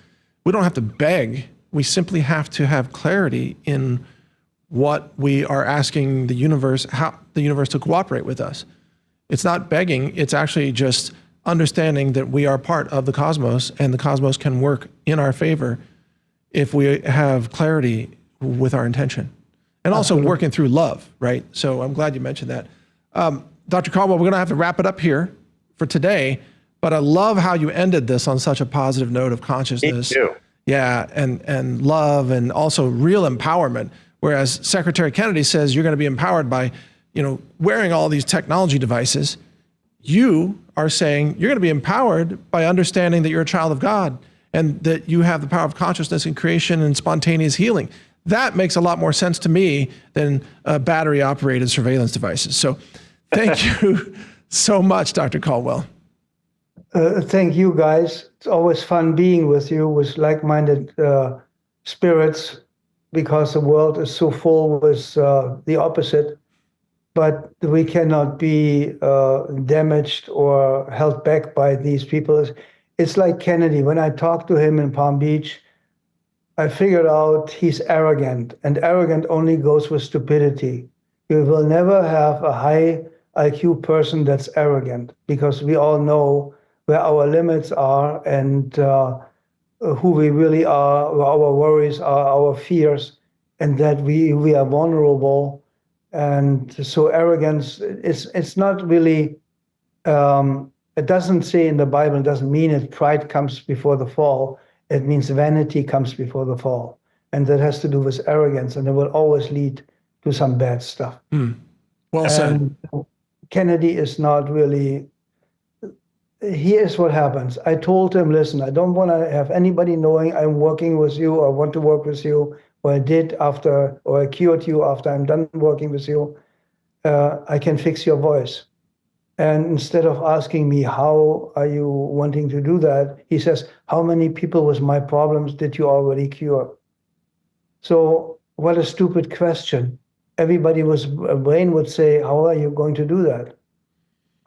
we don't have to beg. We simply have to have clarity in what we are asking the universe, how the universe to cooperate with us. It's not begging. It's actually just understanding that we are part of the cosmos, and the cosmos can work in our favor if we have clarity with our intention, and also working through love, right? So I'm glad you mentioned that. Dr. Caldwell, we're going to have to wrap it up here for today, but I love how you ended this on such a positive note of consciousness. Me too. Yeah, and love, and also real empowerment. Whereas Secretary Kennedy says you're going to be empowered by, wearing all these technology devices. You are saying you're going to be empowered by understanding that you're a child of God and that you have the power of consciousness and creation and spontaneous healing. That makes a lot more sense to me than battery-operated surveillance devices. So thank you so much, Dr. Caldwell. Thank you, guys. It's always fun being with you, with like-minded spirits, because the world is so full with the opposite. But we cannot be damaged or held back by these people. It's like Kennedy. When I talked to him in Palm Beach, I figured out he's arrogant, and arrogant only goes with stupidity. You will never have a high IQ person that's arrogant, because we all know where our limits are and who we really are, where our worries are, our fears, and that we are vulnerable. And so arrogance, it's not really, it doesn't say in the Bible, it doesn't mean it, pride comes before the fall. It means vanity comes before the fall. And that has to do with arrogance, and it will always lead to some bad stuff. Well said. Kennedy is not really, here's what happens. I told him, listen, I don't want to have anybody knowing I'm working with you or want to work with you, or I did after, or I cured you after I'm done working with you. I can fix your voice. And instead of asking me, how are you wanting to do that? He says, how many people with my problems did you already cure? So what a stupid question. Everybody with a brain would say, how are you going to do that?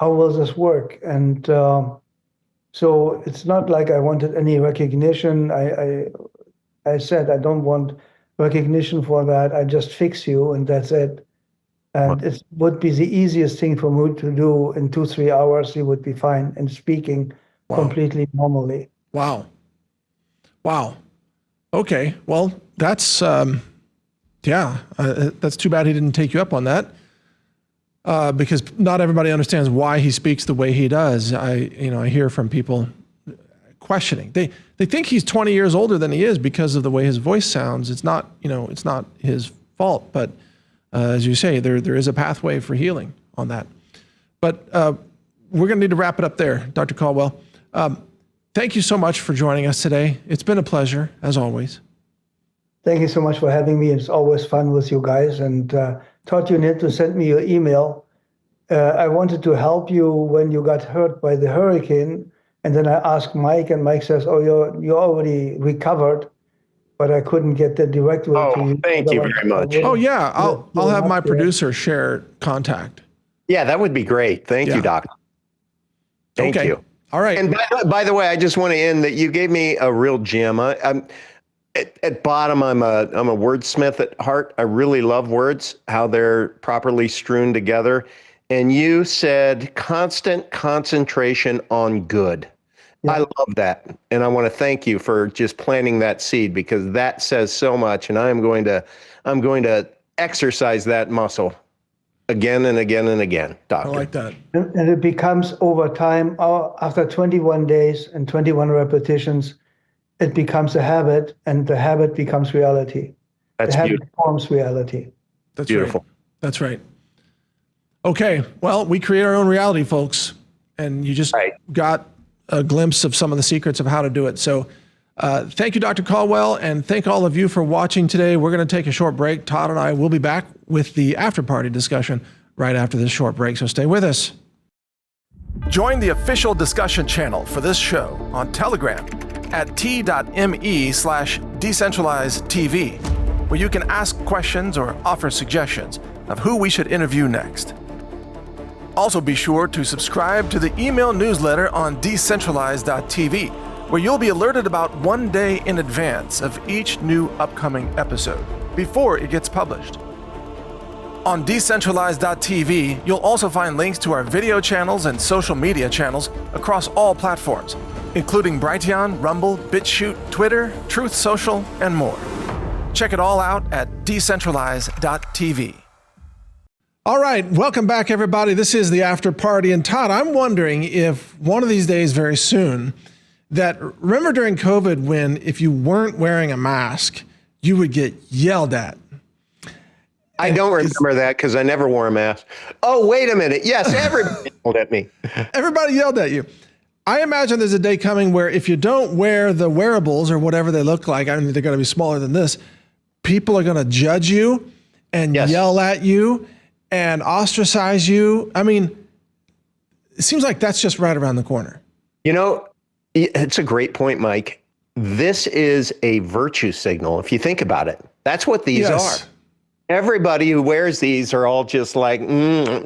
How will this work? And so it's not like I wanted any recognition. I said, I don't want recognition for that. I just fix you, and that's it. And it would be the easiest thing for me to do. In 2-3 hours, you would be fine and speaking completely normally. Wow. Okay. Well, that's, that's too bad he didn't take you up on that. Because not everybody understands why he speaks the way he does. I hear from people questioning. They think he's 20 years older than he is because of the way his voice sounds. It's not his fault, but as you say, there is a pathway for healing on that. But we're going to need to wrap it up there, Dr. Caldwell. Thank you so much for joining us today. It's been a pleasure, as always. Thank you so much for having me. It's always fun with you guys. And Todd, you need to send me your email. I wanted to help you when you got hurt by the hurricane. And then I asked Mike, and Mike says, oh, you're already recovered. But I couldn't get the direct way to you. Thank you very much. Oh, yeah. I'll have my producer share contact. Yeah, that would be great. Thank you, Doc. Thank you. All right. And by the way, I just want to end that you gave me a real gem. At bottom, I'm a wordsmith at heart. I really love words, how they're properly strewn together. And you said constant concentration on good. Yeah. I love that. And I want to thank you for just planting that seed, because that says so much. And I'm going to exercise that muscle again and again and again, Doctor. I like that. And it becomes over time, after 21 days and 21 repetitions, it becomes a habit, and the habit becomes reality. That's the habit beautiful. Forms reality. That's beautiful. Right. That's right. Okay. Well, we create our own reality, folks. And you just got a glimpse of some of the secrets of how to do it. So thank you, Dr. Caldwell, and thank all of you for watching today. We're going to take a short break. Todd and I will be back with the after party discussion right after this short break, so stay with us. Join the official discussion channel for this show on Telegram at t.me/decentralizedtv, where you can ask questions or offer suggestions of who we should interview next. Also be sure to subscribe to the email newsletter on decentralized.tv, where you'll be alerted about 1 day in advance of each new upcoming episode, before it gets published. On Decentralized.tv, you'll also find links to our video channels and social media channels across all platforms, including Brighteon, Rumble, BitChute, Twitter, Truth Social, and more. Check it all out at Decentralized.tv. All right, welcome back, everybody. This is the After Party. And Todd, I'm wondering if one of these days very soon, remember during COVID when if you weren't wearing a mask, you would get yelled at. I don't remember that because I never wore a mask. Oh, wait a minute. Yes, everybody yelled at me. Everybody yelled at you. I imagine there's a day coming where if you don't wear the wearables or whatever they look like, I mean, they're going to be smaller than this, people are going to judge you and yell at you and ostracize you. I mean, it seems like that's just right around the corner. You know, it's a great point, Mike. This is a virtue signal. If you think about it, that's what these are. Everybody who wears these are all just like,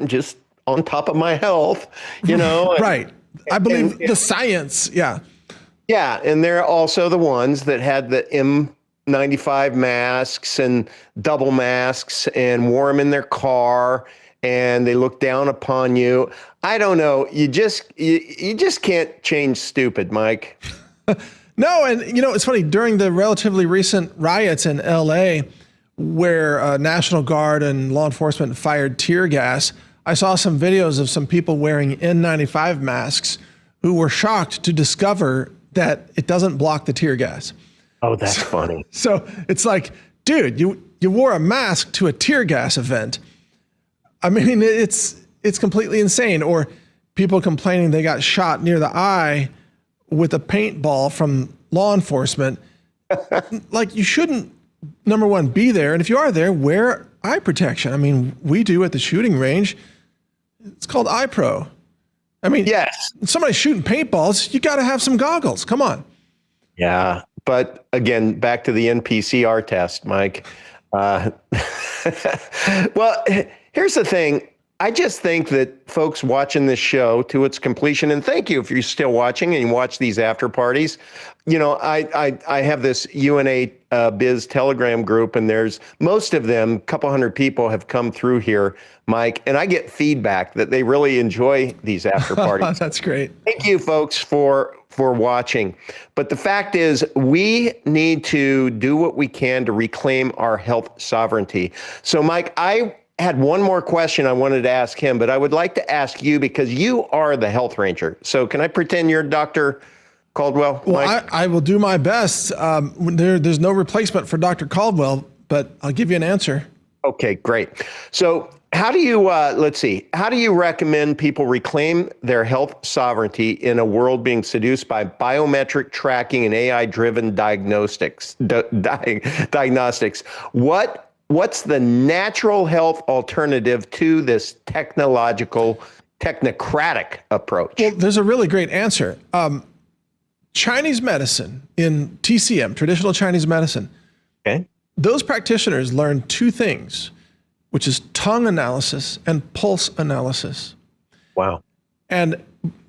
just on top of my health, you know? Right. I believe the science. Yeah. Yeah. And they're also the ones that had the N95 masks and double masks and wore them in their car and they look down upon you. I don't know. You just can't change stupid, Mike. No. And you know, it's funny, during the relatively recent riots in LA, where National Guard and law enforcement fired tear gas, I saw some videos of some people wearing N95 masks who were shocked to discover that it doesn't block the tear gas. Oh, that's funny. So it's like, dude, you wore a mask to a tear gas event. I mean, it's completely insane. Or people complaining they got shot near the eye with a paintball from law enforcement. Like, you shouldn't, number one, be there. And if you are there, wear eye protection. I mean, we do at the shooting range. It's called eye pro. I mean, yes. Somebody's shooting paintballs, you got to have some goggles. Come on. Yeah. But again, back to the NPCR test, Mike. Well, here's the thing. I just think that folks watching this show to its completion, and thank you if you're still watching and you watch these after parties. You know, I have this UNA Biz Telegram group, and there's most of them, a couple hundred people have come through here, Mike, and I get feedback that they really enjoy these after parties. That's great. Thank you, folks, for watching. But the fact is, we need to do what we can to reclaim our health sovereignty. So, Mike, I had one more question I wanted to ask him, but I would like to ask you because you are the health ranger. So can I pretend you're Dr. Caldwell? Well, I will do my best. There's no replacement for Dr. Caldwell, but I'll give you an answer. Okay, great. So how do you, how do you recommend people reclaim their health sovereignty in a world being seduced by biometric tracking and AI-driven diagnostics? What's the natural health alternative to this technocratic approach? Well, there's a really great answer. Chinese medicine, in TCM, traditional Chinese medicine, those practitioners learn two things, which is tongue analysis and pulse analysis. Wow. And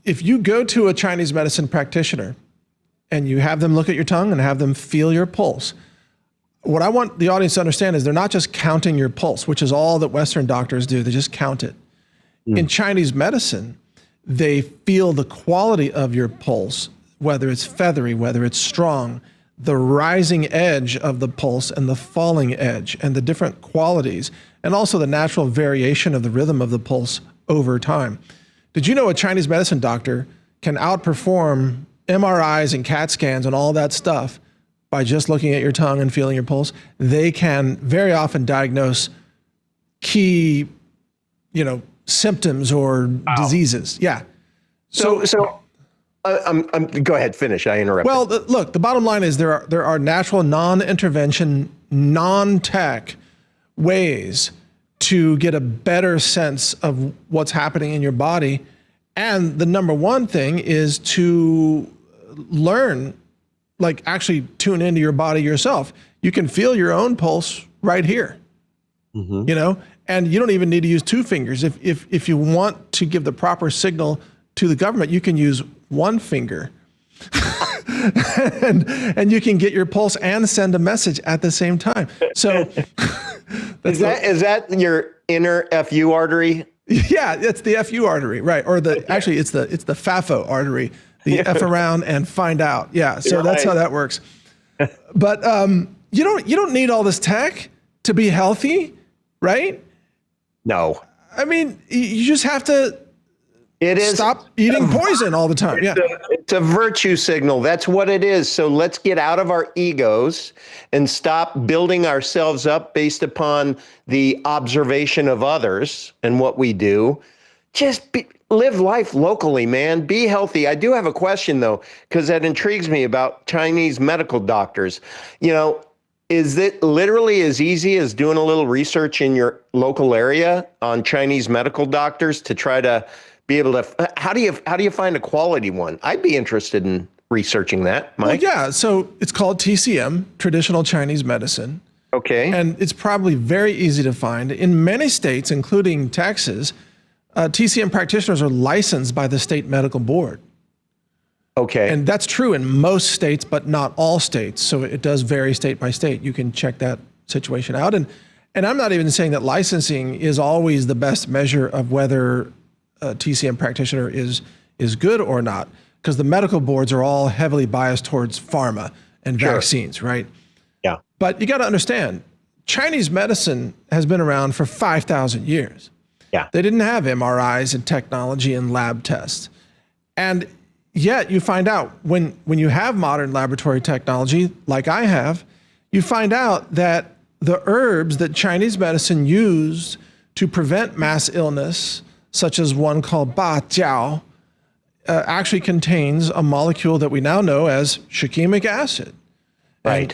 if you go to a Chinese medicine practitioner and you have them look at your tongue and have them feel your pulse, what I want the audience to understand is they're not just counting your pulse, which is all that Western doctors do. They just count it. In Chinese medicine, they feel the quality of your pulse, whether it's feathery, whether it's strong, the rising edge of the pulse and the falling edge, and the different qualities, and also the natural variation of the rhythm of the pulse over time. Did you know a Chinese medicine doctor can outperform MRIs and CAT scans and all that stuff by just looking at your tongue and feeling your pulse? They can very often diagnose key, symptoms or diseases. Yeah. So go ahead, finish. I interrupted. Well, look, the bottom line is there are natural, non-intervention, non-tech ways to get a better sense of what's happening in your body. And the number one thing is to learn, like actually tune into your body yourself. You can feel your own pulse right here, and you don't even need to use two fingers. If you want to give the proper signal to the government, you can use one finger. and you can get your pulse and send a message at the same time. So is that your inner FU artery? Yeah, it's the FU artery, right? Or actually it's the FAFO artery, the F around and find out. Yeah, so that's how that works. But you don't need all this tech to be healthy, right? No. I mean, you just have to stop eating poison all the time. Yeah. It's a virtue signal. That's what it is. So let's get out of our egos and stop building ourselves up based upon the observation of others and what we do. Just live life locally, man. Be healthy. I do have a question, though, because that intrigues me about Chinese medical doctors. Is it literally as easy as doing a little research in your local area on Chinese medical doctors to try to be able to, how do you find a quality one? I'd be interested in researching that, Mike. Well, yeah, so it's called TCM, Traditional Chinese Medicine. Okay. And it's probably very easy to find. In many states, including Texas, TCM practitioners are licensed by the state medical board. Okay. And that's true in most states, but not all states. So it does vary state by state. You can check that situation out. And I'm not even saying that licensing is always the best measure of whether a TCM practitioner is good or not, because the medical boards are all heavily biased towards pharma and vaccines, right? Yeah. But you got to understand, Chinese medicine has been around for 5,000 years. Yeah. They didn't have MRIs and technology and lab tests. And yet you find out when you have modern laboratory technology, like I have, you find out that the herbs that Chinese medicine used to prevent mass illness, such as one called ba jiao, actually contains a molecule that we now know as shikimic acid. Right.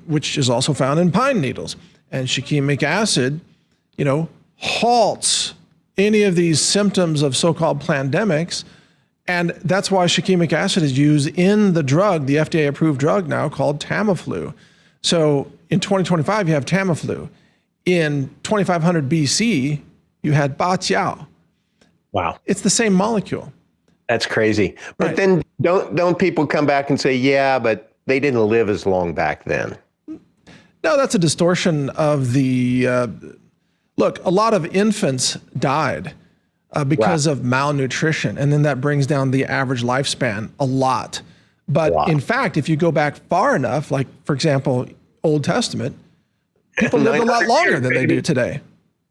Which is also found in pine needles. And shikimic acid, halts any of these symptoms of so-called pandemics. And that's why shikimic acid is used in the drug, the FDA-approved drug now called Tamiflu. So in 2025, you have Tamiflu. In 2500 BC, you had ba jiao. Wow. It's the same molecule. That's crazy. But then don't people come back and say, yeah, but they didn't live as long back then? No, that's a distortion of the, look, a lot of infants died because of malnutrition. And then that brings down the average lifespan a lot. But in fact, if you go back far enough, like, for example, Old Testament, people lived a lot longer than they do today.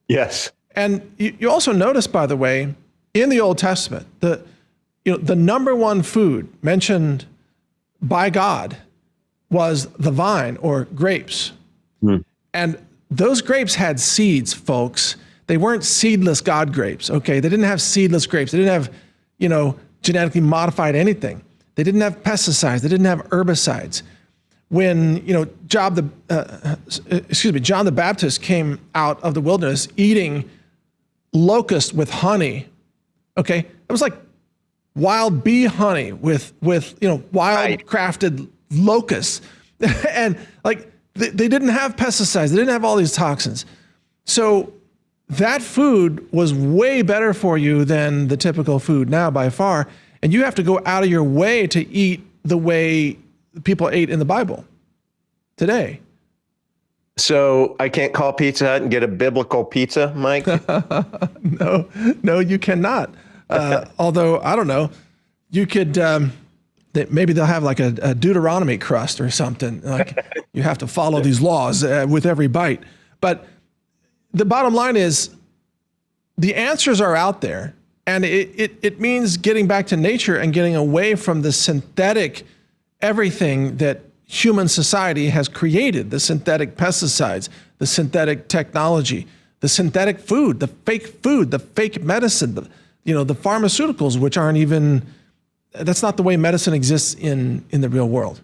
Yes. And you also notice, by the way, in the Old Testament, the number one food mentioned by God was the vine or grapes. And those grapes had seeds, folks. They weren't seedless God grapes, okay? They didn't have seedless grapes. They didn't have, genetically modified anything. They didn't have pesticides. They didn't have herbicides. When, John the Baptist came out of the wilderness eating locust with honey, okay? It was like wild bee honey with wild crafted locusts. And like, they didn't have pesticides. They didn't have all these toxins. So that food was way better for you than the typical food now by far. And you have to go out of your way to eat the way people ate in the Bible today. So I can't call Pizza Hut and get a biblical pizza, Mike? No, you cannot. Although, I don't know, you could, maybe they'll have like a Deuteronomy crust or something. Like you have to follow these laws with every bite. But the bottom line is the answers are out there. And it means getting back to nature and getting away from the synthetic everything that human society has created, the synthetic pesticides, the synthetic technology, the synthetic food, the fake medicine, the pharmaceuticals, which aren't even, that's not the way medicine exists in the real world.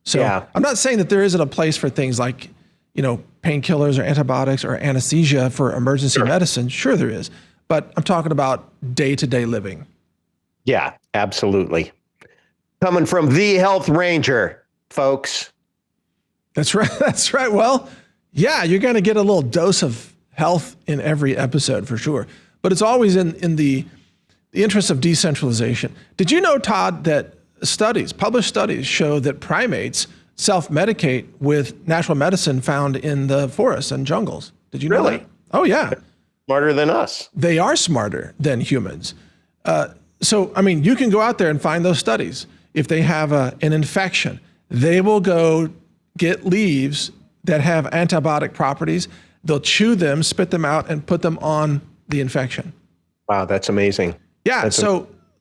So yeah. I'm not saying that there isn't a place for things like, painkillers or antibiotics or anesthesia for emergency medicine. Sure there is. But I'm talking about day-to-day living. Yeah, absolutely. Coming from the Health Ranger, folks. That's right. That's right. Well, yeah, you're going to get a little dose of health in every episode for sure. But it's always in the interest of decentralization. Did you know, Todd, that published studies show that primates self-medicate with natural medicine found in the forests and jungles. Did you know Really? that? Oh, yeah. Smarter than us. They are smarter than humans. So, I mean, you can go out there and find those studies. If they have an infection, they will go get leaves that have antibiotic properties. They'll chew them, spit them out, and put them on the infection. Wow, that's amazing. Yeah,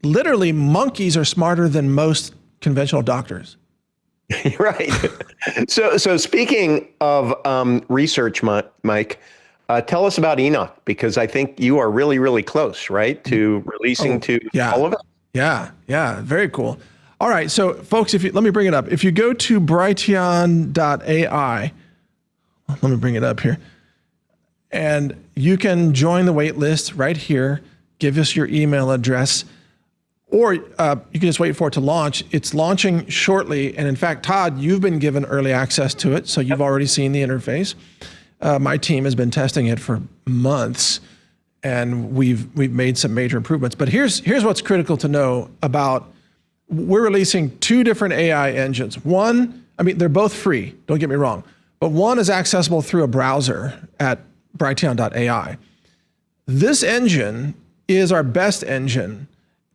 literally monkeys are smarter than most conventional doctors. Right. So speaking of research, Mike, tell us about Enoch, because I think you are really, really close, right, to releasing all of it? Yeah, very cool. All right, so folks, let me bring it up. If you go to Brighteon.ai, let me bring it up here, and you can join the wait list right here. Give us your email address, or you can just wait for it to launch. It's launching shortly, and in fact, Todd, you've been given early access to it, so you've already seen the interface. My team has been testing it for months, and we've made some major improvements. But here's what's critical to know about. We're releasing 2 different AI engines. One, I mean, they're both free, don't get me wrong, but one is accessible through a browser at Brighteon.ai. This engine is our best engine,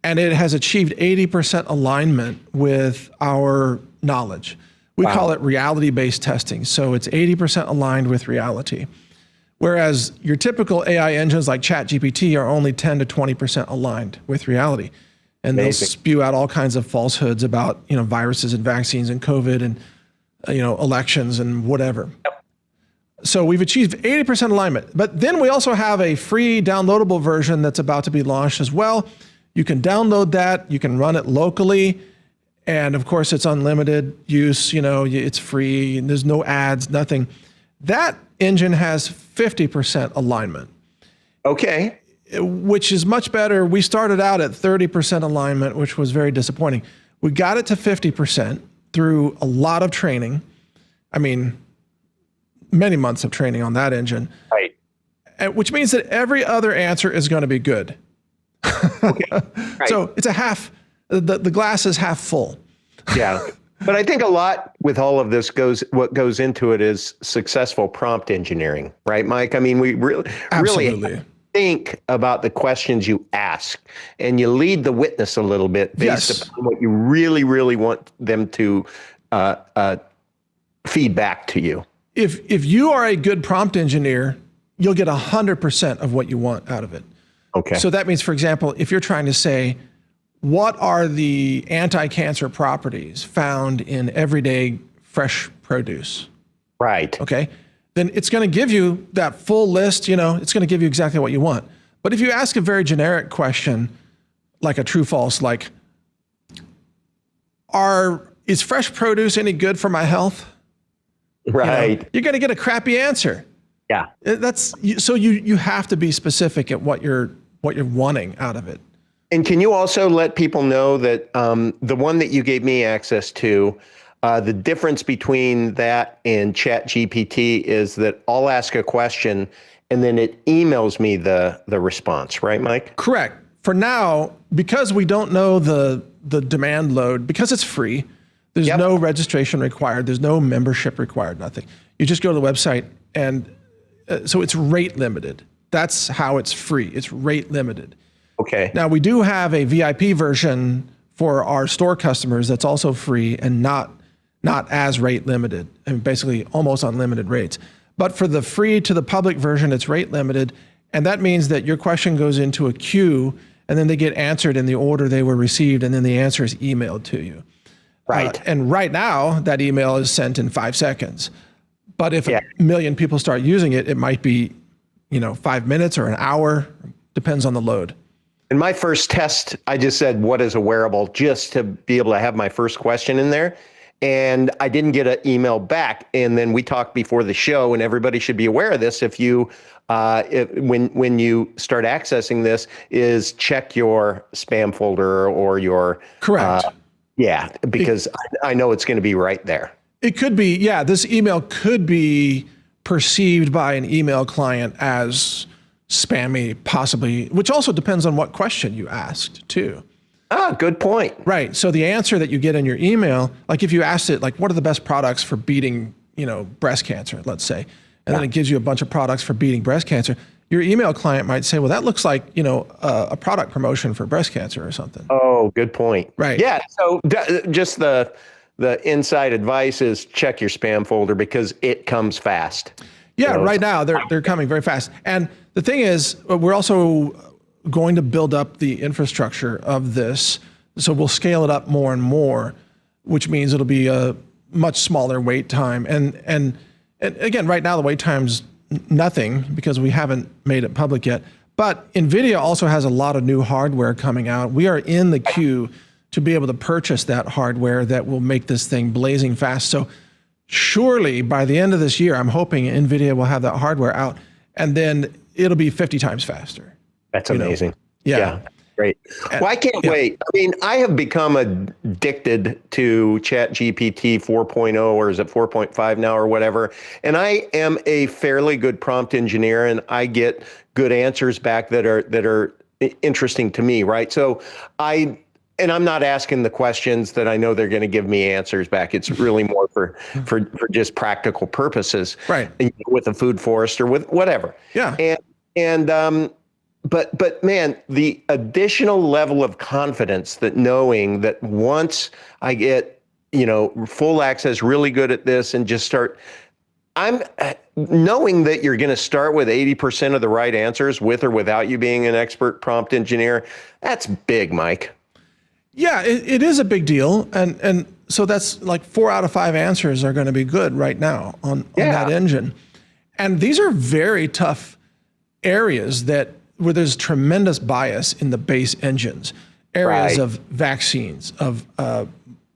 and it has achieved 80% alignment with our knowledge. We call it reality-based testing. So it's 80% aligned with reality. Whereas your typical AI engines like ChatGPT are only 10 to 20% aligned with reality. And they'll spew out all kinds of falsehoods about, viruses and vaccines and COVID and, elections and whatever. Yep. So we've achieved 80% alignment. But then we also have a free downloadable version that's about to be launched as well. You can download that. You can run it locally. And of course, it's unlimited use. It's free. And there's no ads, nothing. That engine has 50% alignment. Okay. Which is much better. We started out at 30% alignment, which was very disappointing. We got it to 50% through a lot of training. I mean, many months of training on that engine. Right. Which means that every other answer is going to be good. Okay. Right. So it's the glass is half full. Yeah. But I think a lot with all of this what goes into it is successful prompt engineering, right, Mike? I mean, we really think about the questions you ask, and you lead the witness a little bit based upon what you really, really want them to feed back to you. If you are a good prompt engineer, you'll get 100% of what you want out of it. Okay. So that means, for example, if you're trying to say, what are the anti-cancer properties found in everyday fresh produce? Right. Okay. Then it's going to give you that full list, it's going to give you exactly what you want. But if you ask a very generic question, like a true false, like, is fresh produce any good for my health? Right. You're going to get a crappy answer. Yeah. So you have to be specific at what you're wanting out of it. And can you also let people know that the one that you gave me access to, the difference between that and ChatGPT is that I'll ask a question and then it emails me the response, right, Mike? Correct. For now, because we don't know the demand load, because it's free, there's no registration required, there's no membership required, nothing. You just go to the website, and so it's rate limited. That's how it's free. It's rate limited. Okay. Now, we do have a VIP version for our store customers that's also free and not as rate limited, and basically almost unlimited rates. But for the free to the public version, it's rate limited, and that means that your question goes into a queue, and then they get answered in the order they were received, and then the answer is emailed to you. Right. And right now, that email is sent in 5 seconds. But if a million people start using it, it might be, 5 minutes or an hour, depends on the load. In my first test, I just said, what is a wearable, just to be able to have my first question in there. And I didn't get an email back. And then we talked before the show, and everybody should be aware of this. If you, when you start accessing this, is check your spam folder or your correct. Because I know it's going to be right there. It could be, this email could be perceived by an email client as spammy, possibly, which also depends on what question you asked too. Ah, good point. Right. So the answer that you get in your email, like if you asked it, like, what are the best products for beating, breast cancer, let's say, and then it gives you a bunch of products for beating breast cancer. Your email client might say, well, that looks like, a product promotion for breast cancer or something. Oh, good point. Right. Yeah. So just the inside advice is check your spam folder because it comes fast. Yeah. Right now they're coming very fast. And the thing is, we're also going to build up the infrastructure of this. So we'll scale it up more and more, which means it'll be a much smaller wait time. And again, right now the wait time's nothing because we haven't made it public yet. But NVIDIA also has a lot of new hardware coming out. We are in the queue to be able to purchase that hardware that will make this thing blazing fast. So surely by the end of this year, I'm hoping NVIDIA will have that hardware out and then it'll be 50 times faster. That's amazing. Yeah. Great. Well, I can't wait. I mean, I have become addicted to ChatGPT 4.0, or is it 4.5 now or whatever. And I am a fairly good prompt engineer and I get good answers back that are interesting to me, right? So I'm not asking the questions that I know they're going to give me answers back. It's really more for just practical purposes, right? With a food forest or with whatever. Yeah. But man, the additional level of confidence that knowing that once I get, full access, really good at this and just start, I'm knowing that you're going to start with 80% of the right answers with or without you being an expert prompt engineer. That's big, Mike. Yeah, it is a big deal. And so that's like 4 out of 5 answers are going to be good right now on that engine. And these are very tough areas where there's tremendous bias in the base engines, areas of vaccines, of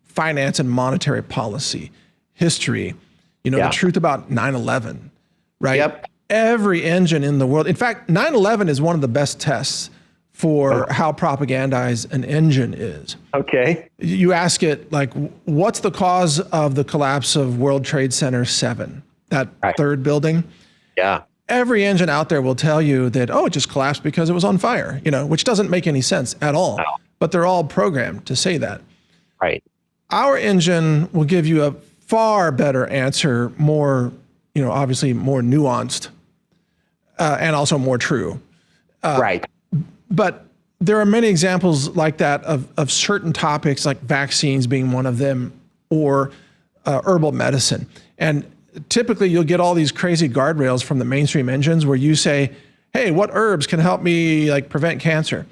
finance and monetary policy, history, the truth about 9/11, right? Yep. Every engine in the world. In fact, 9/11 is one of the best tests for how propagandized an engine is. Okay. You ask it, like, what's the cause of the collapse of World Trade Center 7, that third building? Yeah. Every engine out there will tell you that, it just collapsed because it was on fire, which doesn't make any sense at all. No. But they're all programmed to say that. Right. Our engine will give you a far better answer, more, obviously more nuanced, and also more true. Right. But there are many examples like that of certain topics, like vaccines being one of them, or herbal medicine. And typically you'll get all these crazy guardrails from the mainstream engines where you say, hey, what herbs can help me prevent cancer?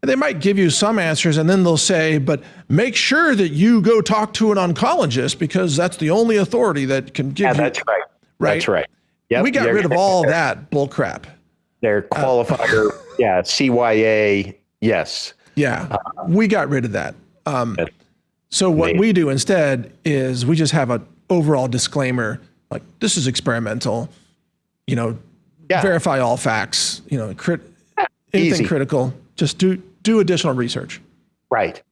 And they might give you some answers and then they'll say, but make sure that you go talk to an oncologist because that's the only authority that can give you. That's right. That's right. Yep. We got rid of all that bull crap. Their qualifier, CYA, yes. Yeah, we got rid of that. So what we do instead is we just have an overall disclaimer, like this is experimental, verify all facts, anything critical, just do additional research. Right.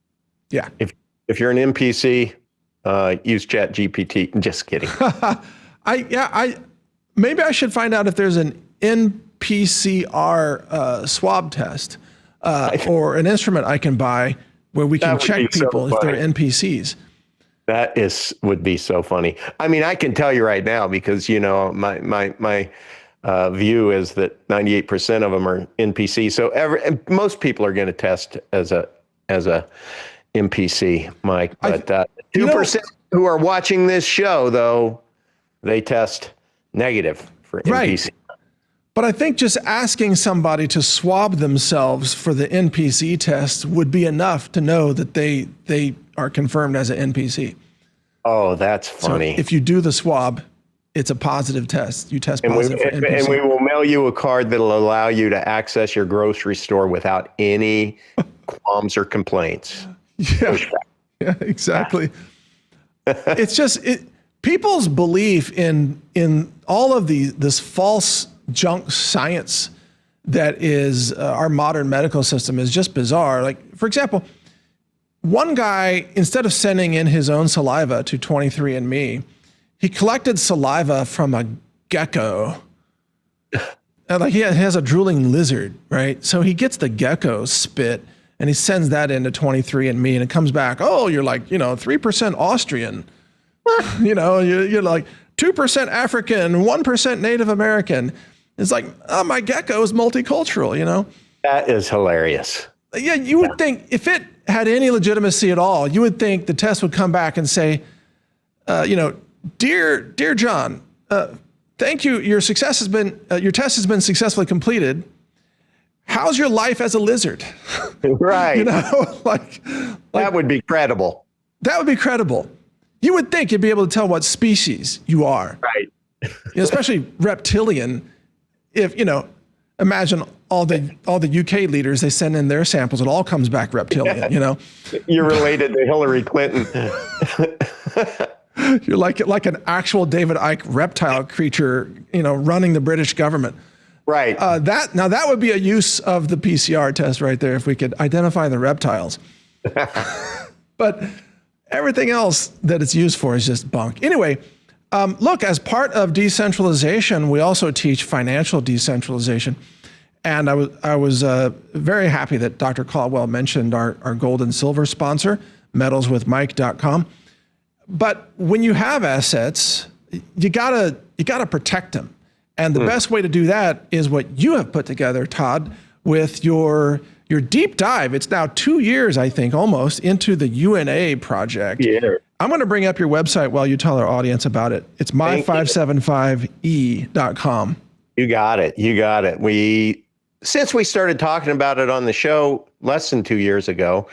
Yeah. If you're an NPC, use ChatGPT. Just kidding. Maybe I should find out if there's an NPCR swab test or an instrument I can buy where we can check people if they're NPCs. That would be so funny. I mean, I can tell you right now because my view is that 98% of them are NPC. So most people are going to test as a NPC, Mike. But 2% who are watching this show, though, they test negative for NPC. Right. But I think just asking somebody to swab themselves for the NPC test would be enough to know that they are confirmed as an NPC. Oh, that's funny. So if you do the swab, it's a positive test. You test positive for NPC. And we will mail you a card that'll allow you to access your grocery store without any qualms or complaints. Yeah, exactly. It's just people's belief in all of this false junk science that is our modern medical system is just bizarre. Like, for example, one guy, instead of sending in his own saliva to 23andMe, he collected saliva from a gecko. And he has a drooling lizard, right? So he gets the gecko spit and he sends that into 23andMe, and it comes back, oh, you're like, 3% Austrian, you're like 2% African, 1% Native American. It's like, oh, my gecko is multicultural, That is hilarious. Yeah, you would think if it had any legitimacy at all, you would think the test would come back and say, dear John, thank you. Your test has been successfully completed. How's your life as a lizard? Right. Like that would be credible. That would be credible. You would think you'd be able to tell what species you are. Right. Especially reptilian. If, imagine all the UK leaders, they send in their samples, it all comes back reptilian, You're related to Hillary Clinton. You're like an actual David Icke reptile creature, running the British government. Right. That would be a use of the PCR test right there, if we could identify the reptiles. But everything else that it's used for is just bunk. Anyway, look, as part of decentralization, we also teach financial decentralization. And I was very happy that Dr. Caldwell mentioned our gold and silver sponsor, metalswithmike.com. But when you have assets, you gotta protect them. And the best way to do that is what you have put together, Todd, with your deep dive. It's now 2 years, I think, almost into the UNA project. Yeah. I'm going to bring up your website while you tell our audience about it. It's my575e.com. You got it. Since we started talking about it on the show less than 2 years ago,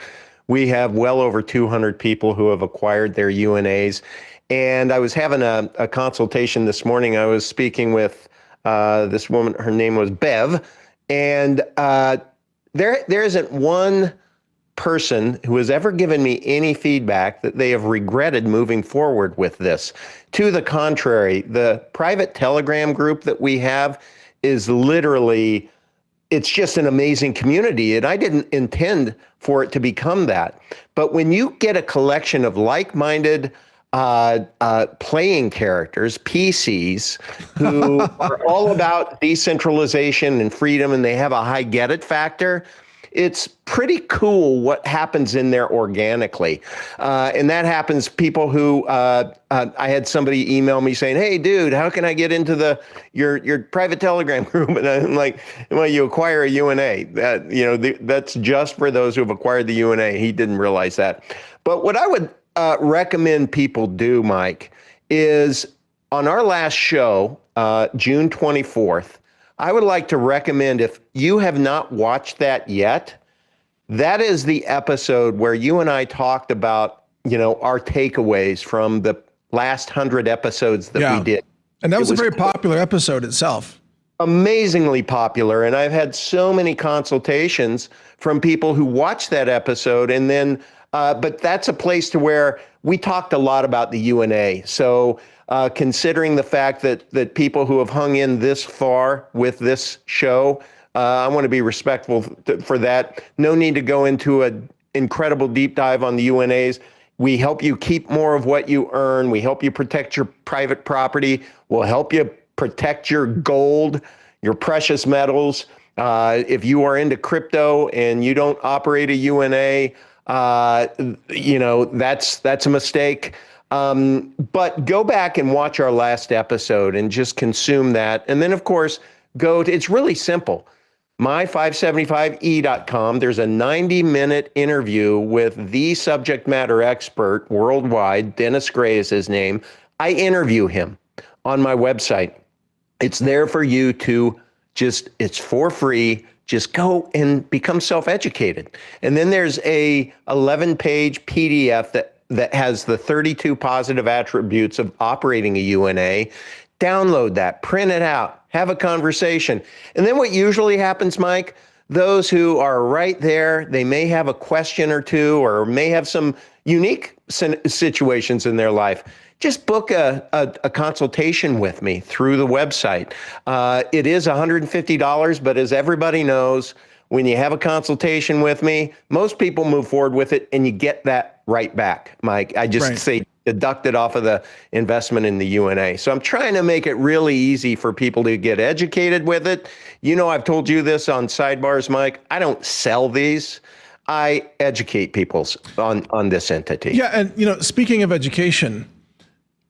we have well over 200 people who have acquired their UNAs. And I was having a consultation this morning. I was speaking with this woman. Her name was Bev. And there isn't one person who has ever given me any feedback that they have regretted moving forward with this. To the contrary, the private Telegram group that we have is literally, it's just an amazing community. And I didn't intend for it to become that. But when you get a collection of like-minded playing characters, PCs, who are all about decentralization and freedom, and they have a high get-it factor, it's pretty cool what happens in there organically. And that happens, people who, I had somebody email me saying, hey, dude, how can I get into your private Telegram group? And I'm like, well, you acquire a UNA. That's just for those who have acquired the UNA. He didn't realize that. But what I would recommend people do, Mike, is on our last show, June 24th, I would like to recommend, if you have not watched that yet, that is the episode where you and I talked about, our takeaways from the last 100 episodes that we did. And that was a very popular episode itself. Amazingly popular. And I've had so many consultations from people who watched that episode. And then, but that's a place to where we talked a lot about the UNA. So considering the fact that people who have hung in this far with this show, I want to be respectful for that. No need to go into an incredible deep dive on the UNAs. We help you keep more of what you earn. We help you protect your private property. We'll help you protect your gold, your precious metals. If you are into crypto and you don't operate a UNA, that's a mistake. But go back and watch our last episode and just consume that. And then, of course, it's really simple. My575e.com. There's a 90-minute interview with the subject matter expert worldwide. Dennis Gray is his name. I interview him on my website. It's there for you to it's for free. Just go and become self-educated. And then there's a 11-page PDF that has the 32 positive attributes of operating a UNA. Download that, print it out, have a conversation. And then what usually happens, Mike, those who are right there, they may have a question or two, or may have some unique situations in their life. Just book a consultation with me through the website. It is $150, but as everybody knows, when you have a consultation with me, most people move forward with it and you get that right back, Mike. I just say deduct it off of the investment in the UNA. So I'm trying to make it really easy for people to get educated with it. I've told you this on sidebars, Mike. I don't sell these. I educate people on this entity. Yeah, and speaking of education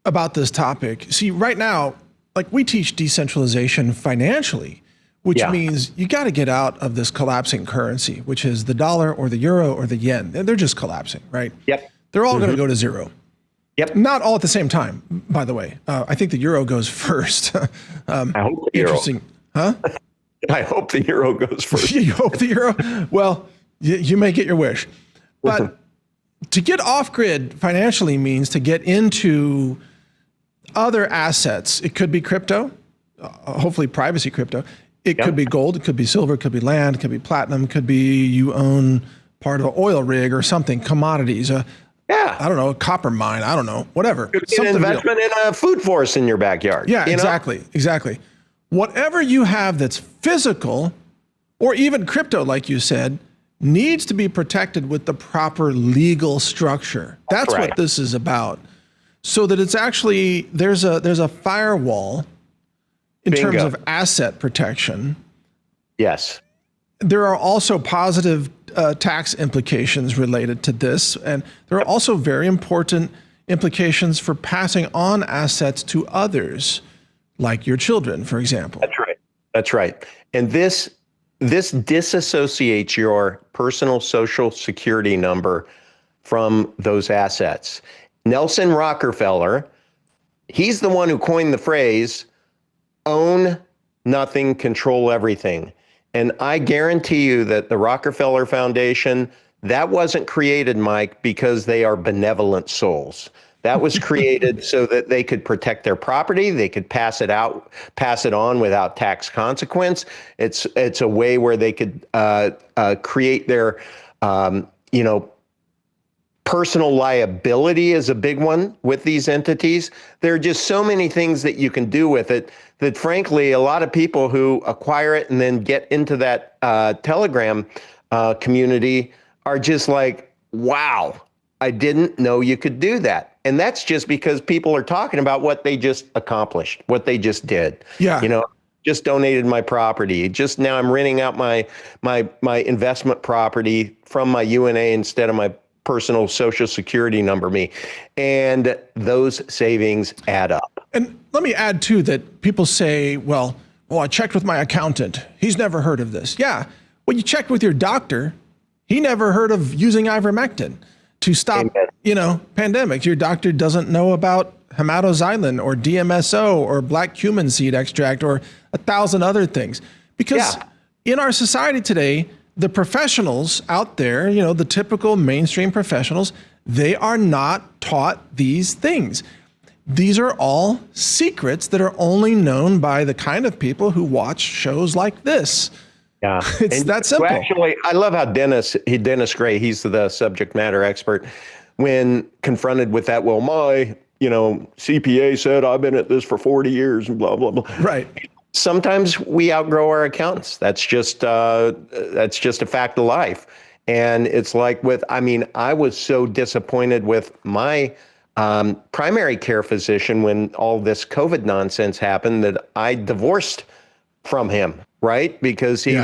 about this topic, see, right now, like we teach decentralization financially, which means you got to get out of this collapsing currency, which is the dollar or the euro or the yen. They're just collapsing, right? Yep. They're all going to go to zero. Yep. Not all at the same time, by the way. I think the euro goes first. I hope the interesting. Huh? I hope the euro goes first. You hope the euro? Well, you may get your wish. But to get off grid financially means to get into other assets. It could be crypto, hopefully privacy crypto. It could be gold, it could be silver, it could be land, it could be platinum, it could be you own part of an oil rig or something, commodities. I don't know, a copper mine, I don't know, whatever. Could be an investment in a food forest in your backyard. Yeah, exactly. Whatever you have that's physical or even crypto, like you said, needs to be protected with the proper legal structure. That's what this is about. So that it's actually, there's a firewall in terms of asset protection. Yes. There are also positive tax implications related to this. And there are also very important implications for passing on assets to others, like your children, for example. That's right. And this disassociates your personal social security number from those assets. Nelson Rockefeller, he's the one who coined the phrase, own nothing, control everything. And I guarantee you that the Rockefeller Foundation, that wasn't created, Mike, because they are benevolent souls. That was created so that they could protect their property, they could pass it on without tax consequence. It's a way where they could create their, personal liability is a big one with these entities. There are just so many things that you can do with it that, frankly, a lot of people who acquire it and then get into that Telegram community are just like, wow, I didn't know you could do that. And that's just because people are talking about what they just accomplished, what they just did. Yeah. Just donated my property. Just now I'm renting out my investment property from my UNA instead of my personal social security number and those savings add up. And let me add too that people say, well, I checked with my accountant. He's never heard of this. Yeah. Well, you checked with your doctor. He never heard of using ivermectin to stop, pandemics. Your doctor doesn't know about hematoxylin or DMSO or black cumin seed extract or 1,000 other things. Because in our society today, the professionals out there, the typical mainstream professionals, they are not taught these things. These are all secrets that are only known by the kind of people who watch shows like this. Yeah. It's that simple. Actually, I love how Dennis Gray, he's the subject matter expert, when confronted with that, well, my, CPA said I've been at this for 40 years and blah, blah, blah. Right. Sometimes we outgrow our accountants. That's just a fact of life. And it's like I was so disappointed with my primary care physician when all this COVID nonsense happened that I divorced from him, right? Because he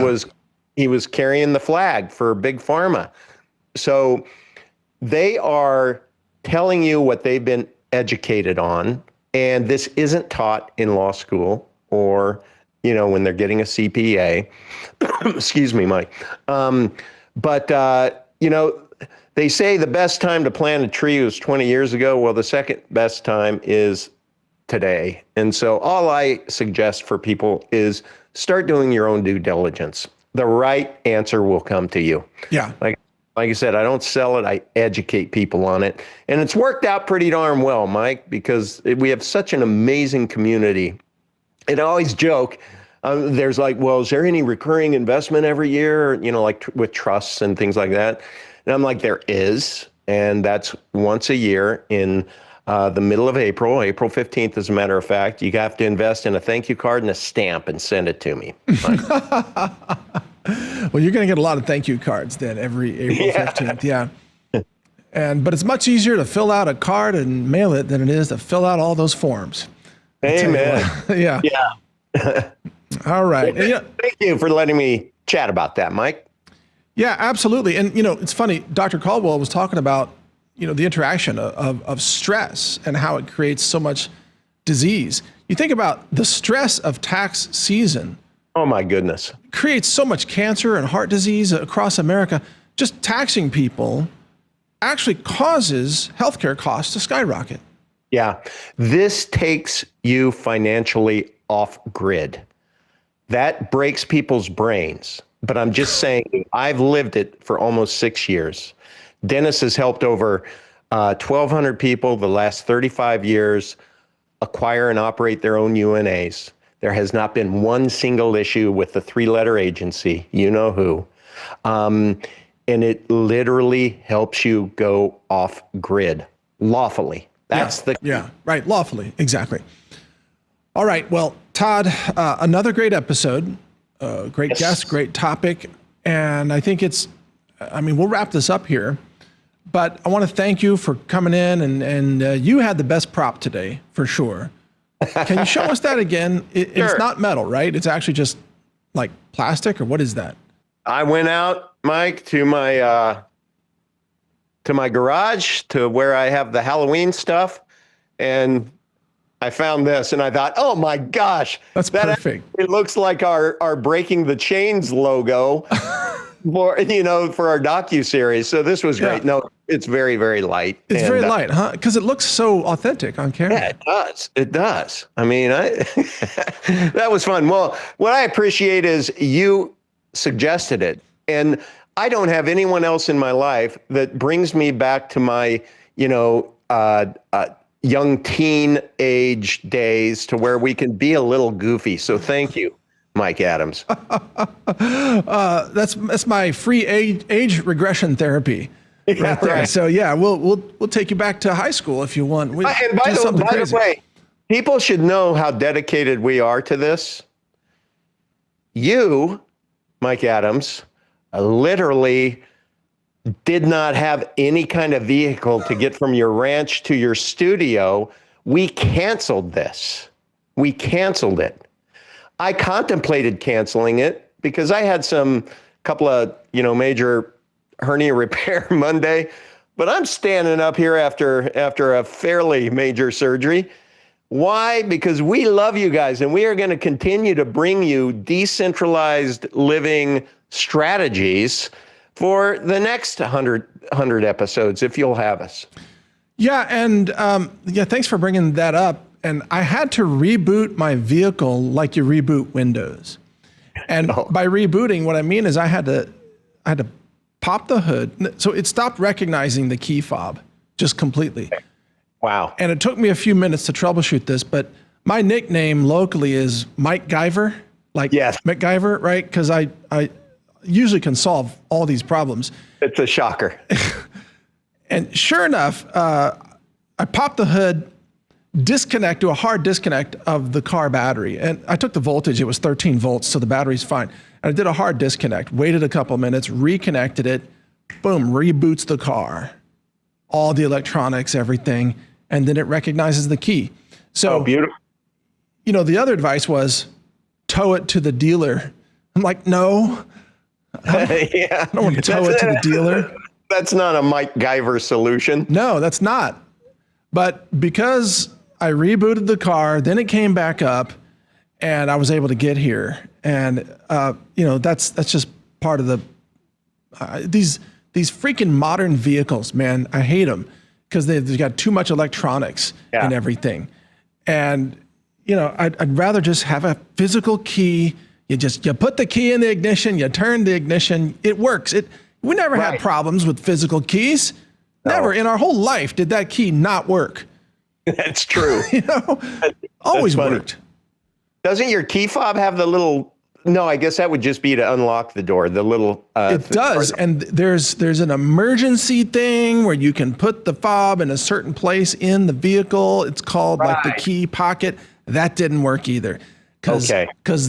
was carrying the flag for Big Pharma. So they are telling you what they've been educated on, and this isn't taught in law school or, when they're getting a CPA. Excuse me, Mike. They say the best time to plant a tree was 20 years ago. Well, the second best time is today. And so all I suggest for people is start doing your own due diligence. The right answer will come to you. Yeah. Like I said, I don't sell it. I educate people on it. And it's worked out pretty darn well, Mike, because we have such an amazing community. And I always joke, there's like, well, is there any recurring investment every year, like with trusts and things like that? And I'm like, there is. And that's once a year in the middle of April 15th, as a matter of fact. You have to invest in a thank you card and a stamp and send it to me. Well, you're going to get a lot of thank you cards then every April 15th. Yeah. But it's much easier to fill out a card and mail it than it is to fill out all those forms. Amen. Yeah. All right. Well, thank you for letting me chat about that, Mike. Yeah, absolutely. And, it's funny, Dr. Caldwell was talking about, the interaction of stress and how it creates so much disease. You think about the stress of tax season. Oh my goodness. Creates so much cancer and heart disease across America. Just taxing people actually causes healthcare costs to skyrocket. Yeah. This takes you financially off grid. That breaks people's brains. But I'm just saying, I've lived it for almost 6 years. Dennis has helped over 1,200 people the last 35 years acquire and operate their own UNAs. There has not been one single issue with the 3-letter agency, you know who. And it literally helps you go off grid lawfully. That's right. Lawfully. Exactly. All right. Well, Todd, another great episode, great guest, great topic. And I think we'll wrap this up here, but I want to thank you for coming in and you had the best prop today for sure. Can you show us that again? Sure. It's not metal, right? It's actually just like plastic, or what is that? I went out, Mike, to my garage, to where I have the Halloween stuff, and I found this, and I thought, oh my gosh, that's perfect. It looks like our Breaking the Chains logo for our docu-series. So this was great. No, it's very, very light. It's very light, huh? Because it looks so authentic on camera. Yeah, it does. It does. I mean, that was fun. Well, what I appreciate is you suggested it, and I don't have anyone else in my life that brings me back to my, young teen age days, to where we can be a little goofy. So thank you, Mike Adams. That's my free age regression therapy. Right there. Right. So yeah, we'll take you back to high school if you want. And by the way, people should know how dedicated we are to this. You, Mike Adams, literally did not have any kind of vehicle to get from your ranch to your studio. We canceled this. We canceled it. I contemplated canceling it because I had couple of major hernia repair Monday, but I'm standing up here after a fairly major surgery. Why? Because we love you guys, and we are going to continue to bring you decentralized living strategies for the next 100 episodes, if you'll have us. Yeah, and thanks for bringing that up. And I had to reboot my vehicle like you reboot Windows. And by rebooting, what I mean is I had to pop the hood. So it stopped recognizing the key fob just completely. Wow. And it took me a few minutes to troubleshoot this, but my nickname locally is Mike Guyver, like MacGyver, right? Because I usually can solve all these problems. It's a shocker. And sure enough, I popped the hood, do a hard disconnect of the car battery. And I took the voltage, it was 13 volts, so the battery's fine. And I did a hard disconnect, waited a couple minutes, reconnected it, boom, reboots the car. All the electronics, everything, and then it recognizes the key. So, beautiful. The other advice was tow it to the dealer. I'm like, no, I don't want to tow it to the dealer. That's not a Mike Guyver solution. No, that's not. But because I rebooted the car, then it came back up, and I was able to get here. And that's just part of the these freaking modern vehicles, man. I hate them because they've got too much electronics and everything. And I'd rather just have a physical key. You put the key in the ignition, you turn the ignition, it works. We never had problems with physical keys. No. Never in our whole life did that key not work. That's true. Always worked. Doesn't your key fob have the little? No, I guess that would just be to unlock the door. The little. It does, and there's an emergency thing where you can put the fob in a certain place in the vehicle. It's called like the key pocket. That didn't work either. Because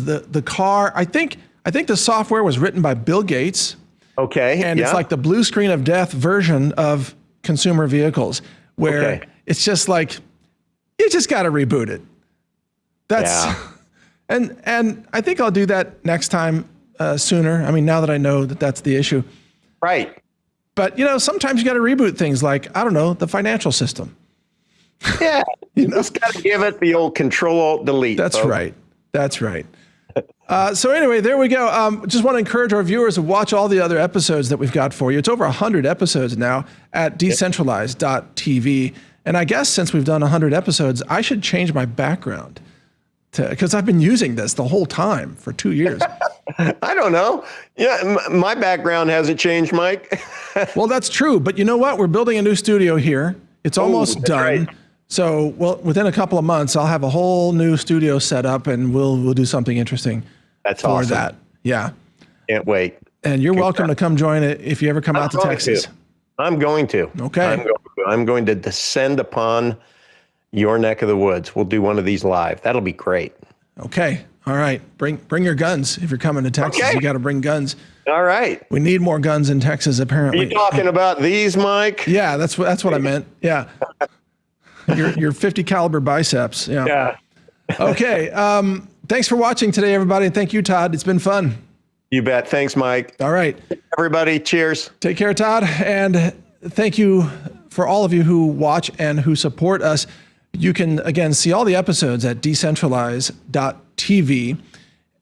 the car, I think the software was written by Bill Gates. Okay. And it's like the blue screen of death version of consumer vehicles, where it's just like you just got to reboot it. That's and I think I'll do that next time. sooner. I mean, now that I know that that's the issue. Right. But, sometimes you got to reboot things like, I don't know, the financial system. Yeah. You just got to give it the old Control-Alt-Delete. That's right. That's right. So anyway, there we go. Just want to encourage our viewers to watch all the other episodes that we've got for you. It's over 100 episodes now at decentralized.tv. And I guess since we've done 100 episodes, I should change my background because I've been using this the whole time for 2 years. I don't know. Yeah, my background hasn't changed, Mike. Well, that's true. But you know what? We're building a new studio here. It's almost done. Right. So, within a couple of months, I'll have a whole new studio set up, and we'll do something interesting. That's for awesome. That. Yeah. Can't wait. And you're welcome to come join it if you ever come out to Texas. I'm going to. Okay. I'm going to descend upon your neck of the woods. We'll do one of these live. That'll be great. Okay. All right. Bring your guns if you're coming to Texas. Okay. You got to bring guns. All right. We need more guns in Texas, apparently. Are you talking about these, Mike? Yeah, that's what I meant. Yeah. Your 50 caliber biceps. Yeah. Okay. Thanks for watching today, everybody. Thank you, Todd. It's been fun. You bet. Thanks, Mike. All right. Everybody, cheers. Take care, Todd. And thank you for all of you who watch and who support us. You can, again, see all the episodes at decentralized.tv.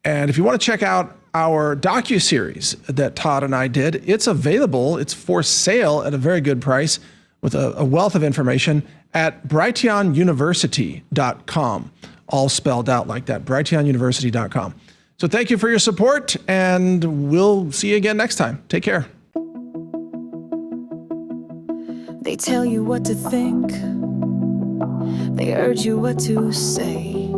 And if you want to check out our docuseries that Todd and I did, it's available. It's for sale at a very good price with a wealth of information at brighteonuniversity.com, all spelled out like that, brighteonuniversity.com. So thank you for your support, and we'll see you again next time. Take care. They tell you what to think. They urge you what to say.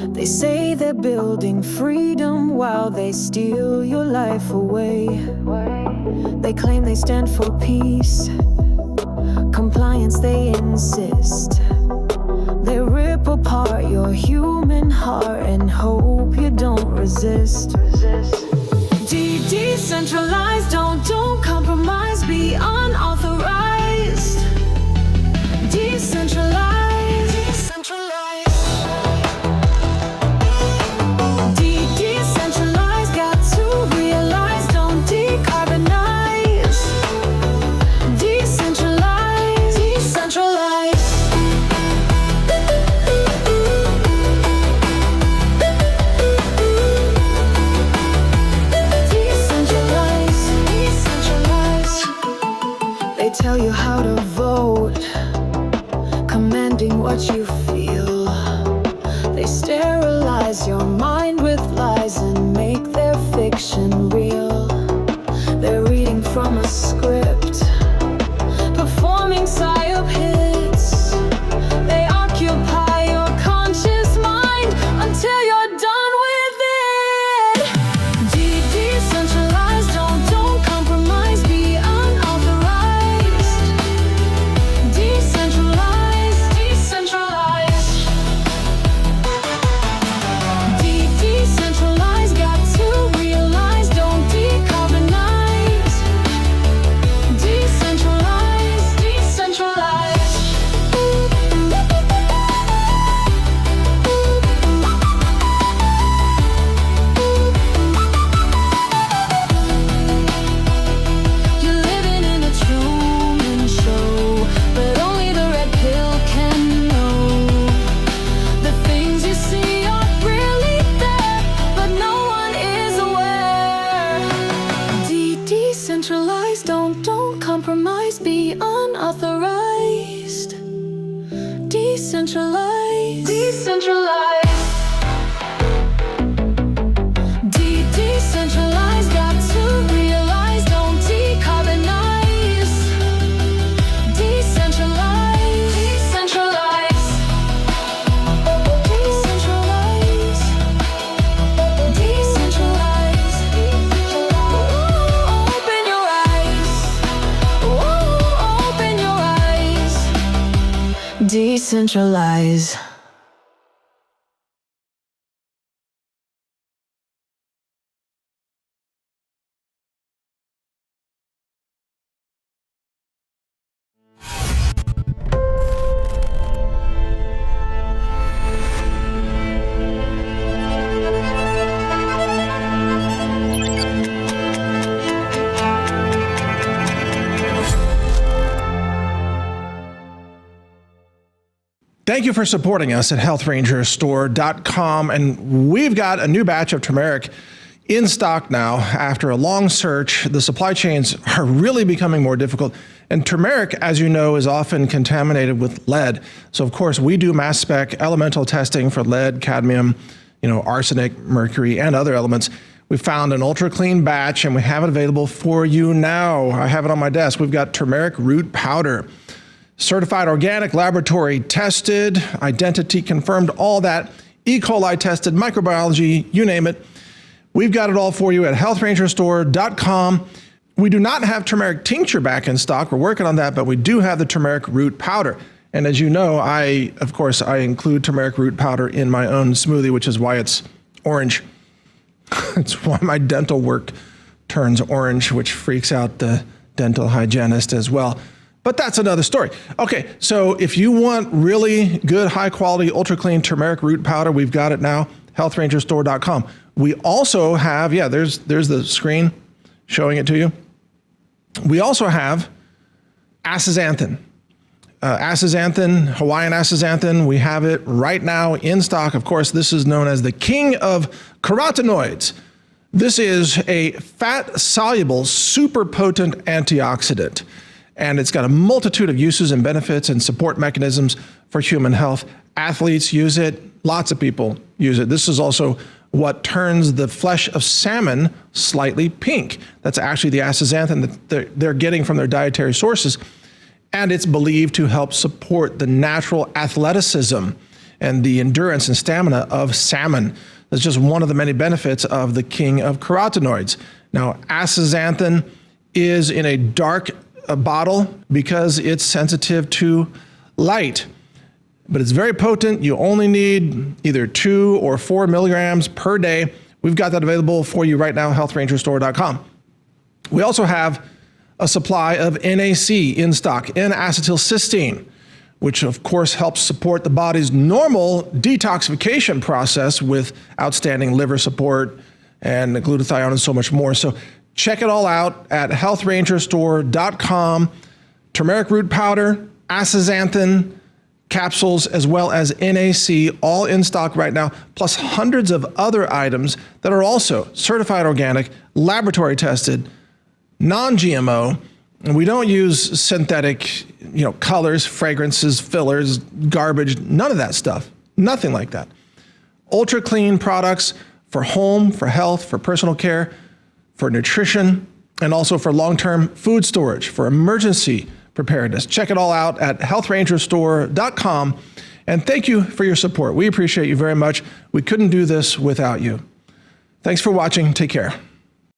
They say they're building freedom while they steal your life away. They claim they stand for peace. Compliance, they insist. They rip apart your human heart and hope you don't resist. Decentralized, don't compromise, be unauthorized. Decentralized, decentralized, got to realize, don't decarbonize. Decentralized, decentralized. They tell you how to vote, commanding what you feel. They sterilize your mind with lies and make their fiction real. They're reading from a script, performing psyop hits. They occupy your conscious mind until you're done with it. Decentralized, don't compromise, be unauthorized. Decentralized, decentralized. Decentralized, got to realize, don't decarbonize. Decentralized, decentralized. You're living in a Truman Show, but only the red pill can know. The things you see are really there, but no one is aware. Decentralized, don't compromise, be unauthorized. Decentralized, decentralized. Decentralized, got to realize, don't decarbonize. Decentralized, decentralized. Decentralized, decentralized. Open your eyes. Open your eyes. Decentralize. Thank you for supporting us at healthrangerstore.com. And we've got a new batch of turmeric in stock now. After a long search, the supply chains are really becoming more difficult. And turmeric, as you know, is often contaminated with lead. So, of course, we do mass spec elemental testing for lead, cadmium, arsenic, mercury, and other elements. We found an ultra clean batch and we have it available for you now. I have it on my desk. We've got turmeric root powder. Certified organic, laboratory tested, identity confirmed, all that, E. coli tested, microbiology, you name it. We've got it all for you at healthrangerstore.com. We do not have turmeric tincture back in stock. We're working on that, but we do have the turmeric root powder. And as you know, I include turmeric root powder in my own smoothie, which is why it's orange. It's why my dental work turns orange, which freaks out the dental hygienist as well. But that's another story. Okay, so if you want really good, high quality, ultra clean turmeric root powder, we've got it now, healthrangerstore.com. We also have, there's the screen showing it to you. We also have astaxanthin. Astaxanthin, Hawaiian astaxanthin, we have it right now in stock. Of course, this is known as the king of carotenoids. This is a fat-soluble, super potent antioxidant. And it's got a multitude of uses and benefits and support mechanisms for human health. Athletes use it. Lots of people use it. This is also what turns the flesh of salmon slightly pink. That's actually the astaxanthin that they're getting from their dietary sources. And it's believed to help support the natural athleticism and the endurance and stamina of salmon. That's just one of the many benefits of the king of carotenoids. Now, astaxanthin is in a dark bottle because it's sensitive to light, but it's very potent. You only need either 2 or 4 milligrams per day. We've got that available for you right now, healthrangerstore.com. We also have a supply of NAC in stock, N-acetylcysteine, which of course helps support the body's normal detoxification process with outstanding liver support and glutathione and so much more. So check it all out at healthrangerstore.com. Turmeric root powder, astaxanthin capsules, as well as NAC, all in stock right now, plus hundreds of other items that are also certified organic, laboratory tested, non-GMO, and we don't use synthetic, colors, fragrances, fillers, garbage, none of that stuff. Nothing like that. Ultra clean products for home, for health, for personal care, for nutrition, and also for long-term food storage, for emergency preparedness. Check it all out at healthrangerstore.com. And thank you for your support. We appreciate you very much. We couldn't do this without you. Thanks for watching. Take care.